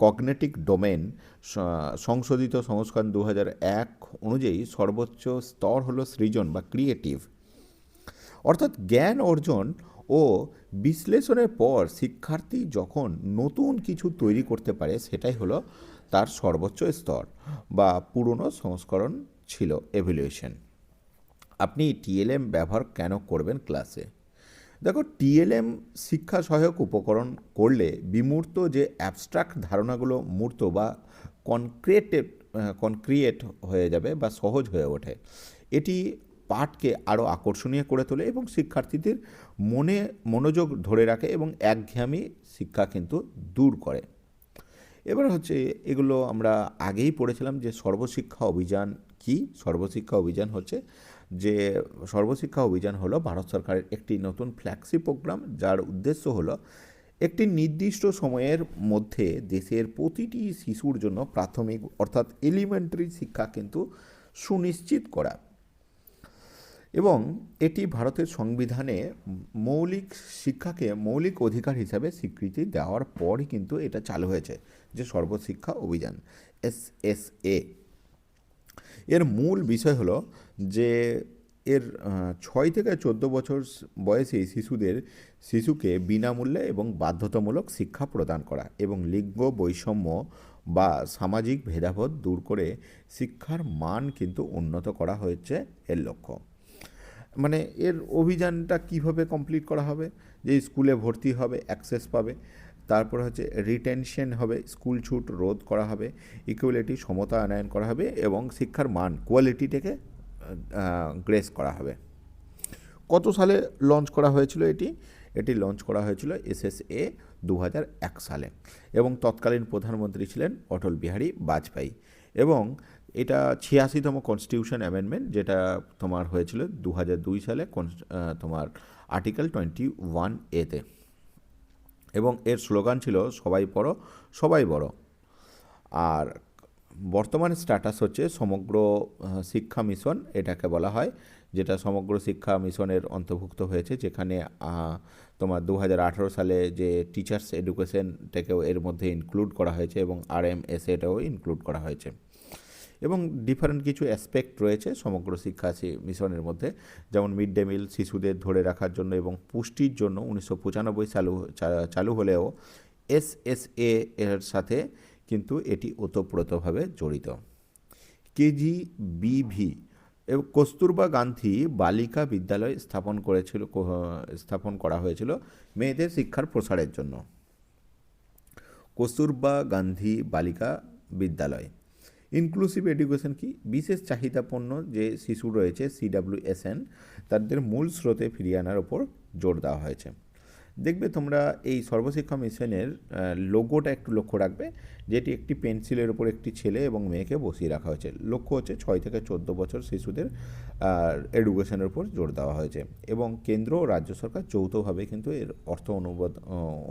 কগনেটিক ডোমেন সংশোধিত সংস্করণ 2001 অনুযায়ী সর্বোচ্চ স্তর হলো সৃজন বা ক্রিয়েটিভ, অর্থাৎ জ্ঞান অর্জন ও বিশ্লেষণের পর শিক্ষার্থী যখন নতুন কিছু তৈরি করতে পারে, সেটাই হলো তার সর্বোচ্চ স্তর বা পুরনো সংস্করণ ছিল এভ্যালুয়েশন। আপনি টিএলএম ব্যবহার কেন করবেন ক্লাসে? দেখো, টিএলএম শিক্ষা সহায়ক উপকরণ করলে বিমূর্ত যে অ্যাবস্ট্রাক্ট ধারণাগুলো মূর্ত বা কনক্রিয়েট হয়ে যাবে বা সহজ হয়ে ওঠে। এটি পাঠকে আরও আকর্ষণীয় করে তোলে এবং শিক্ষার্থীদের মনোযোগ ধরে রাখে এবং একঘেয়েমি শিক্ষা কিন্তু দূর করে। এবার হচ্ছে এগুলো আমরা আগেই পড়েছিলাম যে সর্বশিক্ষা অভিযান কি? সর্বশিক্ষা অভিযান হলো ভারত সরকারের একটি নতুন ফ্ল্যাগশিপ প্রোগ্রাম, যার উদ্দেশ্য হলো একটি নির্দিষ্ট সময়ের মধ্যে দেশের প্রতিটি শিশুর জন্য প্রাথমিক অর্থাৎ এলিমেন্টারি শিক্ষা কিন্তু সুনিশ্চিত করা। এবং এটি ভারতের সংবিধানে মৌলিক শিক্ষাকে মৌলিক অধিকার হিসাবে স্বীকৃতি দেওয়ার পরই কিন্তু এটা চালু হয়েছে, যে সর্বশিক্ষা অভিযান SSA। এর মূল বিষয় হলো যে এর 6 থেকে 14 বছর বয়সী শিশুকে বিনামূল্যে এবং বাধ্যতামূলক শিক্ষা প্রদান করা এবং লিঙ্গ বৈষম্য বা সামাজিক ভেদাভেদ দূর করে শিক্ষার মান কিন্তু উন্নত করা হয়েছে এর লক্ষ্য। মানে এর অভিযানটা কিভাবে কমপ্লিট করা হবে? যে স্কুলে ভর্তি হবে, অ্যাক্সেস পাবে, তারপর হচ্ছে রিটেনশন হবে, স্কুল ছুট রোধ করা হবে, ইকুয়ালিটি সমতা আনয়ন করা হবে এবং শিক্ষার মান কোয়ালিটিটাকে গ্রেস করা হবে। কত সালে লঞ্চ করা হয়েছিল এটি? এটি লঞ্চ করা হয়েছিল এসএসএ 2001 সালে এবং তৎকালীন প্রধানমন্ত্রী ছিলেন অটল বিহারী বাজপেয়ী এবং এটা 86তম কনস্টিটিউশন অ্যামেন্ডমেন্ট, যেটা তোমার হয়েছিল 2002 সালে তোমার আর্টিকেল 21A-তে এবং এর স্লোগান ছিল সবাই পড়ো সবাই বড়। আর বর্তমান স্ট্যাটাস হচ্ছে সমগ্র শিক্ষা মিশন এটাকে বলা হয়, যেটা সমগ্র শিক্ষা মিশনের অন্তর্ভুক্ত হয়েছে, যেখানে তোমার 2018 সালে যে টিচার্স এডুকেশনটাকেও এর মধ্যে ইনক্লুড করা হয়েছে এবং RMSAটাও ইনক্লুড করা হয়েছে এবং ডিফারেন্ট কিছু অ্যাসপেক্ট রয়েছে সমগ্র শিক্ষা মিশনের মধ্যে, যেমন মিড ডে মিল শিশুদের ধরে রাখার জন্য এবং পুষ্টির জন্য 1995 চালু হলেও এসএসএ এর সাথে কিন্তু এটি ওতপ্রোতভাবে জড়িত। KGBV এবং কস্তুরবা গান্ধী বালিকা বিদ্যালয় স্থাপন করা হয়েছিল মেয়েদের শিক্ষার প্রসারের জন্য। কস্তুরবা গান্ধী বালিকা বিদ্যালয়। ইনক্লুসিভ এডুকেশন কি? বিশেষ চাহিদাপূর্ণ যে শিশু রয়েছে CWSN তাদের মূল স্রোতে ফিরিয়ে আনার ওপর জোর দেওয়া হয়েছে। দেখবে তোমরা এই সর্বশিক্ষা মিশনের লোগোটা একটু লক্ষ্য রাখবে, যেটি একটি পেন্সিলের ওপর একটি ছেলে এবং মেয়েকে বসিয়ে রাখা হয়েছে। লক্ষ্য হচ্ছে 6 থেকে 14 বছর শিশুদের এডুকেশনের উপর জোর দেওয়া হয়েছে এবং কেন্দ্র ও রাজ্য সরকার যৌথভাবে কিন্তু এর অর্থ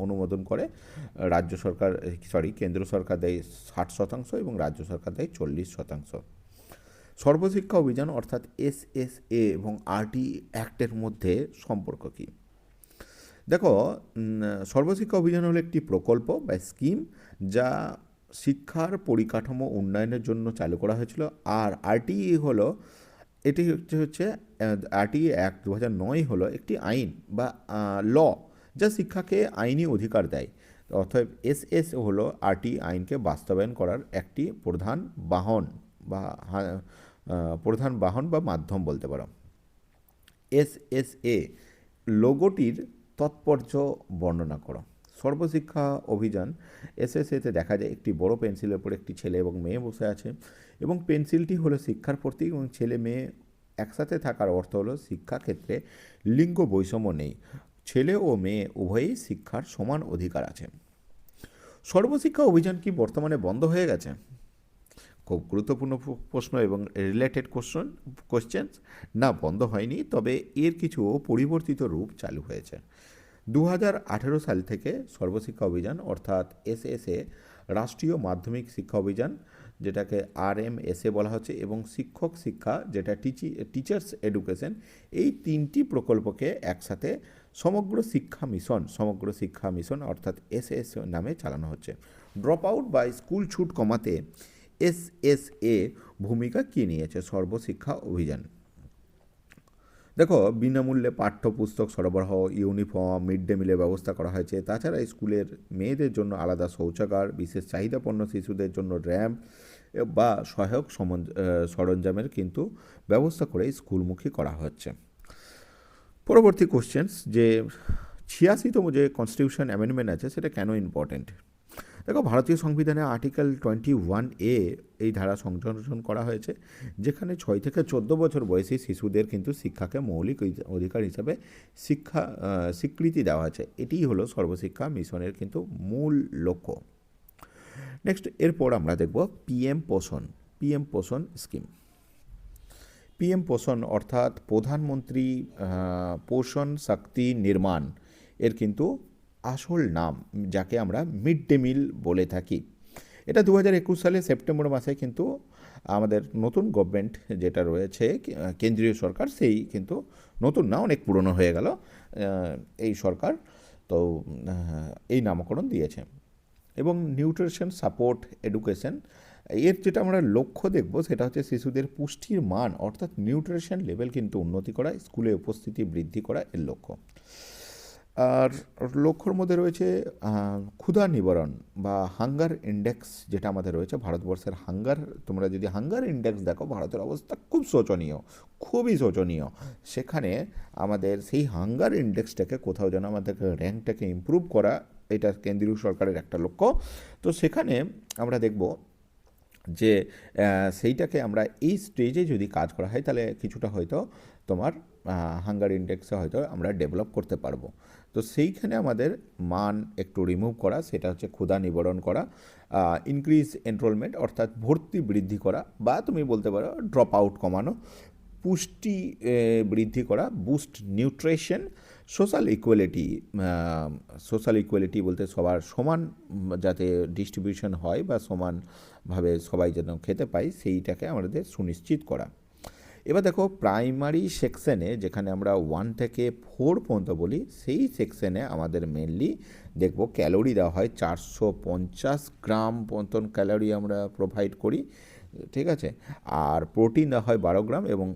অনুমোদন করে। কেন্দ্র সরকার দেয় 60% এবং রাজ্য সরকার দেয় 40%। সর্বশিক্ষা অভিযান অর্থাৎ SSA এবং RT অ্যাক্টের মধ্যে সম্পর্ক কী? দেখো, সর্বশিক্ষা অভিযান হলো একটি প্রকল্প বা স্কিম যা শিক্ষার পরিকাঠামো উন্নয়নের জন্য চালু করা হয়েছিল। আর RTE হলো RTE অ্যাক্ট 2009 হলো একটি আইন বা ল যা শিক্ষাকে আইনি অধিকার দেয়। অর্থাৎ SS হলো RTE আইনকে বাস্তবায়ন করার একটি প্রধান বাহন বা মাধ্যম বলতে পারো। SSA লোগোটির তাৎপর্য বর্ণনা করো। সর্বশিক্ষা অভিযান SSA-তে দেখা যায় একটি বড় পেন্সিলের উপর একটি ছেলে এবং মেয়ে বসে আছে এবং পেন্সিলটি হলো শিক্ষার প্রতীক এবং ছেলে মেয়ে একসাথে থাকার অর্থ হলো শিক্ষাক্ষেত্রে লিঙ্গ বৈষম্য নেই, ছেলে ও মেয়ে উভয়ই শিক্ষার সমান অধিকার আছে। সর্বশিক্ষা অভিযান কি বর্তমানে বন্ধ হয়ে গেছে? খুব গুরুত্বপূর্ণ প্রশ্ন এবং রিলেটেড কোশ্চেন্স। না, বন্ধ হয়নি, তবে এর কিছু পরিবর্তিত রূপ চালু হয়েছে। 2018 সাল থেকে সর্বশিক্ষা অভিযান অর্থাৎ SSA, রাষ্ট্রীয় মাধ্যমিক শিক্ষা অভিযান যেটাকে RMSA বলা হচ্ছে এবং শিক্ষক শিক্ষা যেটা টিচার্স এডুকেশন, এই তিনটি প্রকল্পকে একসাথে সমগ্র শিক্ষা মিশন অর্থাৎ SSA নামে চালানো হচ্ছে। ড্রপ আউট বা স্কুল ছুট কমাতে SSA ভূমিকা কী নিয়েছে সর্বশিক্ষা অভিযান? দেখো, বিনামূল্যে পাঠ্যপুস্তক সরবরাহ, ইউনিফর্ম, মিড ডে মিলের ব্যবস্থা করা হয়েছে। তাছাড়া স্কুলের মেয়েদের জন্য আলাদা শৌচাগার, বিশেষ চাহিদাপূর্ণ শিশুদের জন্য র্যাম্প বা সহায়ক সরঞ্জামের কিন্তু ব্যবস্থা করে স্কুলমুখী করা হচ্ছে। পরবর্তী কোশ্চেন্স, যে 86তম যে কনস্টিটিউশন অ্যামেন্ডমেন্ট আছে সেটা কেন ইম্পর্টেন্ট? দেখো, ভারতীয় সংবিধানে আর্টিকেল 21A এই ধারা সংযোজন করা হয়েছে, যেখানে 6 থেকে 14 বছর বয়সী শিশুদের কিন্তু শিক্ষাকে মৌলিক অধিকার হিসাবে স্বীকৃতি দেওয়া হয়েছে। এটিই হলো সর্বশিক্ষা মিশনের কিন্তু মূল লক্ষ্য। নেক্সট, এরপর আমরা দেখব PM পোষণ স্কিম। PM পোষণ অর্থাৎ প্রধানমন্ত্রী পোষণ শক্তি নির্মাণ এর কিন্তু আসল নাম, যাকে আমরা মিড ডে মিল বলে থাকি। এটা 2021 সালে সেপ্টেম্বর মাসে কিন্তু আমাদের নতুন গভর্নমেন্ট যেটা রয়েছে কেন্দ্রীয় সরকার, সেই কিন্তু নতুন না, অনেক পুরনো হয়ে গেল এই সরকার, তো এই নামকরণ দিয়েছে। এবং নিউট্রিশন সাপোর্ট এডুকেশন, এর যেটা আমরা লক্ষ্য দেখব সেটা হচ্ছে শিশুদের পুষ্টির মান অর্থাৎ নিউট্রিশন লেভেল কিন্তু উন্নতি করা, স্কুলে উপস্থিতি বৃদ্ধি করা এর লক্ষ্য। আর লক্ষ্যর মধ্যে রয়েছে ক্ষুধা নিবারণ বা হাঙ্গার ইন্ডেক্স, যেটা আমাদের রয়েছে ভারতবর্ষের হাঙ্গার। তোমরা যদি হাঙ্গার ইন্ডেক্স দেখো, ভারতের অবস্থা খুবই শোচনীয়। সেখানে আমাদের সেই হাঙ্গার ইন্ডেক্সটাকে কোথাও যেন আমাদের র্যাঙ্কটাকে ইমপ্রুভ করা এটা কেন্দ্রীয় সরকারের একটা লক্ষ্য। তো সেখানে আমরা দেখব যে সেইটাকে আমরা এই স্টেজে যদি কাজ করা হয় তাহলে কিছুটা হয়তো তোমার হাঙ্গার ইন্ডেক্সে হয়তো আমরা ডেভেলপ করতে পারবো। তো সেইখানে আমাদের মান একটু রিমুভ করা, সেটা হচ্ছে ক্ষুধা নিবারণ করা, ইনক্রিজ এনরোলমেন্ট অর্থাৎ ভর্তি বৃদ্ধি করা, বা তুমি বলতে পারো ড্রপ আউট কমানো, পুষ্টি বৃদ্ধি করা, boost nutrition, social equality. Social equality বলতে সবার সমান যাতে ডিস্ট্রিবিউশন হয় বা সমানভাবে সবাই যেন খেতে পায় সেইটাকে আমাদের সুনিশ্চিত করা। এবার দেখো প্রাইমারি সেকশনে যেখানে আমরা 1 থেকে 4 পর্যন্ত বলি, সেই সেকশনে আমাদের মেনলি দেখব ক্যালোরি দেওয়া হয় 450 গ্রাম মতন ক্যালোরি আমরা প্রোভাইড করি, ঠিক আছে। আর প্রোটিন দেওয়া হয় 12 গ্রাম এবং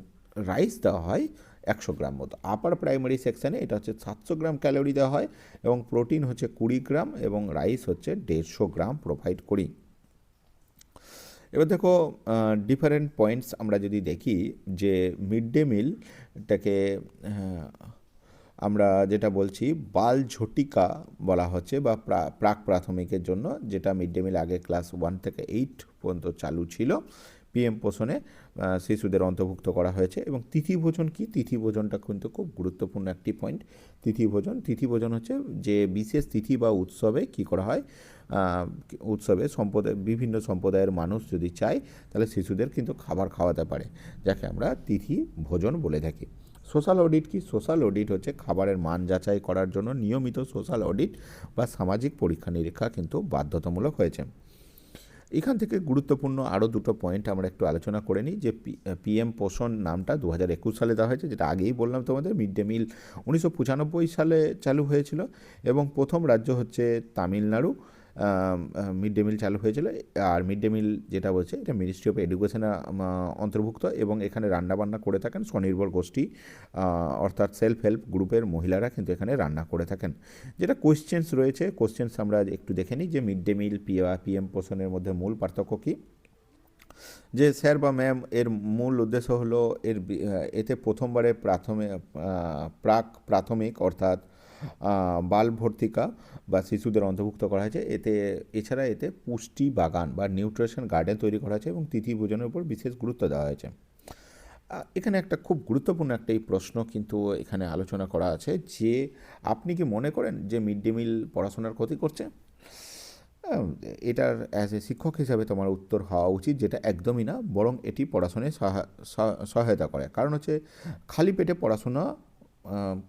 রাইস দেওয়া হয় 100 গ্রাম মতো। আপার প্রাইমারি সেকশানে এটা হচ্ছে 700 গ্রাম ক্যালোরি দেওয়া হয় এবং প্রোটিন হচ্ছে 20 গ্রাম এবং রাইস হচ্ছে 150 গ্রাম প্রোভাইড করি। এবার দেখো ডিফারেন্ট পয়েন্টস আমরা যদি দেখি যে মিড ডে মিলটাকে আমরা যেটা বলছি বাল ঝটিকা বলা হচ্ছে বা প্রাক প্রাথমিকের জন্য, যেটা মিড ডে মিল আগে ক্লাস 1 থেকে 8 পর্যন্ত চালু ছিল, পিএম পোষণে শিশুদের অন্তর্ভুক্ত করা হয়েছে। এবং তিথি ভোজন কি? তিথি ভোজনটা কিন্তু খুব গুরুত্বপূর্ণ একটি পয়েন্ট। তিথি ভোজন হচ্ছে যে বিশেষ তিথি বা উৎসবে কি করা হয়, উৎসবে বিভিন্ন সম্প্রদায়ের মানুষ যদি চায় তাহলে শিশুদের কিন্তু খাবার খাওয়াতে পারে, যাকে আমরা তিথি ভোজন বলে থাকি। সোশ্যাল অডিট কি? সোশ্যাল অডিট হচ্ছে খাবারের মান যাচাই করার জন্য নিয়মিত সোশ্যাল অডিট বা সামাজিক পরীক্ষা নিরীক্ষা কিন্তু বাধ্যতামূলক হয়েছে। এখান থেকে গুরুত্বপূর্ণ আরও দুটো পয়েন্ট আমরা একটু আলোচনা করে নিই। যে পিএম পোষণ নামটা 2021 সালে দেওয়া হয়েছে, যেটা আগেই বললাম তোমাদের। মিড ডে মিল 1995 সালে চালু হয়েছিল এবং প্রথম রাজ্য হচ্ছে তামিলনাড়ু। মিড ডে মিল চালু হয়েছিল। আর মিড ডে মিল যেটা বলছে এটা মিনিস্ট্রি অফ এডুকেশনের অন্তর্ভুক্ত এবং এখানে রান্নাবান্না করে থাকেন স্বনির্ভর গোষ্ঠী অর্থাৎ সেলফ হেল্প গ্রুপের মহিলারা কিন্তু এখানে রান্না করে থাকেন। যেটা কোয়েশ্চেন্স রয়েছে, কোয়েশ্চেন্স আমরা একটু দেখে নিই যে মিড ডে মিল পিএম পোষণের মধ্যে মূল পার্থক্য কী। যে স্যার বা ম্যাম এর মূল উদ্দেশ্য হলো এতে প্রথমবারে প্রাক প্রাথমিক অর্থাৎ বাল ভর্তিকা বা শিশুদের অন্তর্ভুক্ত করা হয়েছে। এছাড়া এতে পুষ্টি বাগান বা নিউট্রিশন গার্ডেন তৈরি করা হয়েছে এবং তিথি ভোজনের উপর বিশেষ গুরুত্ব দেওয়া হয়েছে। এখানে একটা খুব গুরুত্বপূর্ণ একটা এই প্রশ্ন কিন্তু এখানে আলোচনা করা আছে যে আপনি কি মনে করেন যে মিড ডে মিল পড়াশোনার ক্ষতি করছে? এটার অ্যাজ এ শিক্ষক হিসাবে তোমার উত্তর হওয়া উচিত যেটা একদমই না, বরং এটি পড়াশোনায় সহায়তা করে। কারণ হচ্ছে খালি পেটে পড়াশোনা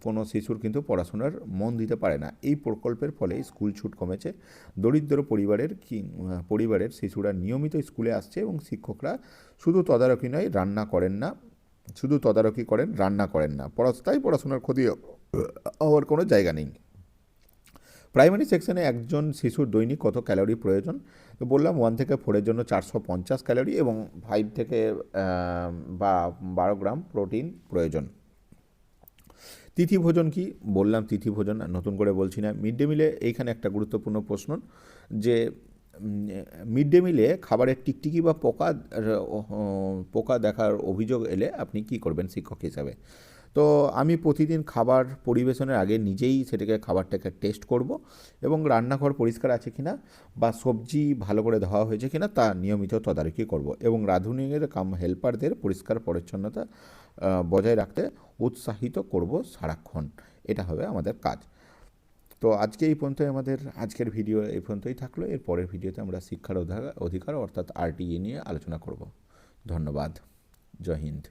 কোনো শিশুর কিন্তু পড়াশোনার মন দিতে পারে না। এই প্রকল্পের ফলে স্কুল ছুট কমেছে, দরিদ্র পরিবারের শিশুরা নিয়মিত স্কুলে আসছে এবং শিক্ষকরা শুধু তদারকি নয় রান্না করেন না, শুধু তদারকি করেন, রান্না করেন না। তাই পড়াশোনার ক্ষতি হওয়ার কোনো জায়গা নেই। প্রাইমারি সেকশনে একজন শিশুর দৈনিক কত ক্যালোরি প্রয়োজন? তো বললাম 1 থেকে 4-এর জন্য 450 ক্যালোরি এবং 5 থেকে 12 গ্রাম প্রোটিন প্রয়োজন। তিথি ভোজন কি? বললাম তিথি ভোজন, নতুন করে বলছি না। মিড ডে মিলে এইখানে একটা গুরুত্বপূর্ণ প্রশ্ন যে মিড ডে মিলে খাবারের টিকটিকি বা পোকা দেখার অভিযোগ এলে আপনি কি করবেন শিক্ষক হিসাবে? তো আমি প্রতিদিন খাবার পরিবেশনের আগে নিজেই খাবারটাকে টেস্ট করব এবং রান্নাঘর পরিষ্কার আছে কিনা বা সবজি ভালো করে ধোয়া হয়েছে কিনা তা নিয়মিত তদারকি করব এবং রাঁধুনির হেল্পারদের পরিষ্কার পরিচ্ছন্নতা বজায় রাখতে উৎসাহিত করব সারাক্ষণ। এটা হবে আমাদের কাজ। তো আজকে এই পর্যন্তই আমাদের আজকের ভিডিও এই পর্যন্তই থাকলো। এর পরের ভিডিওতে আমরা শিক্ষার অধিকার অর্থাৎ আরটিই নিয়ে আলোচনা করব। ধন্যবাদ। জয় হিন্দ।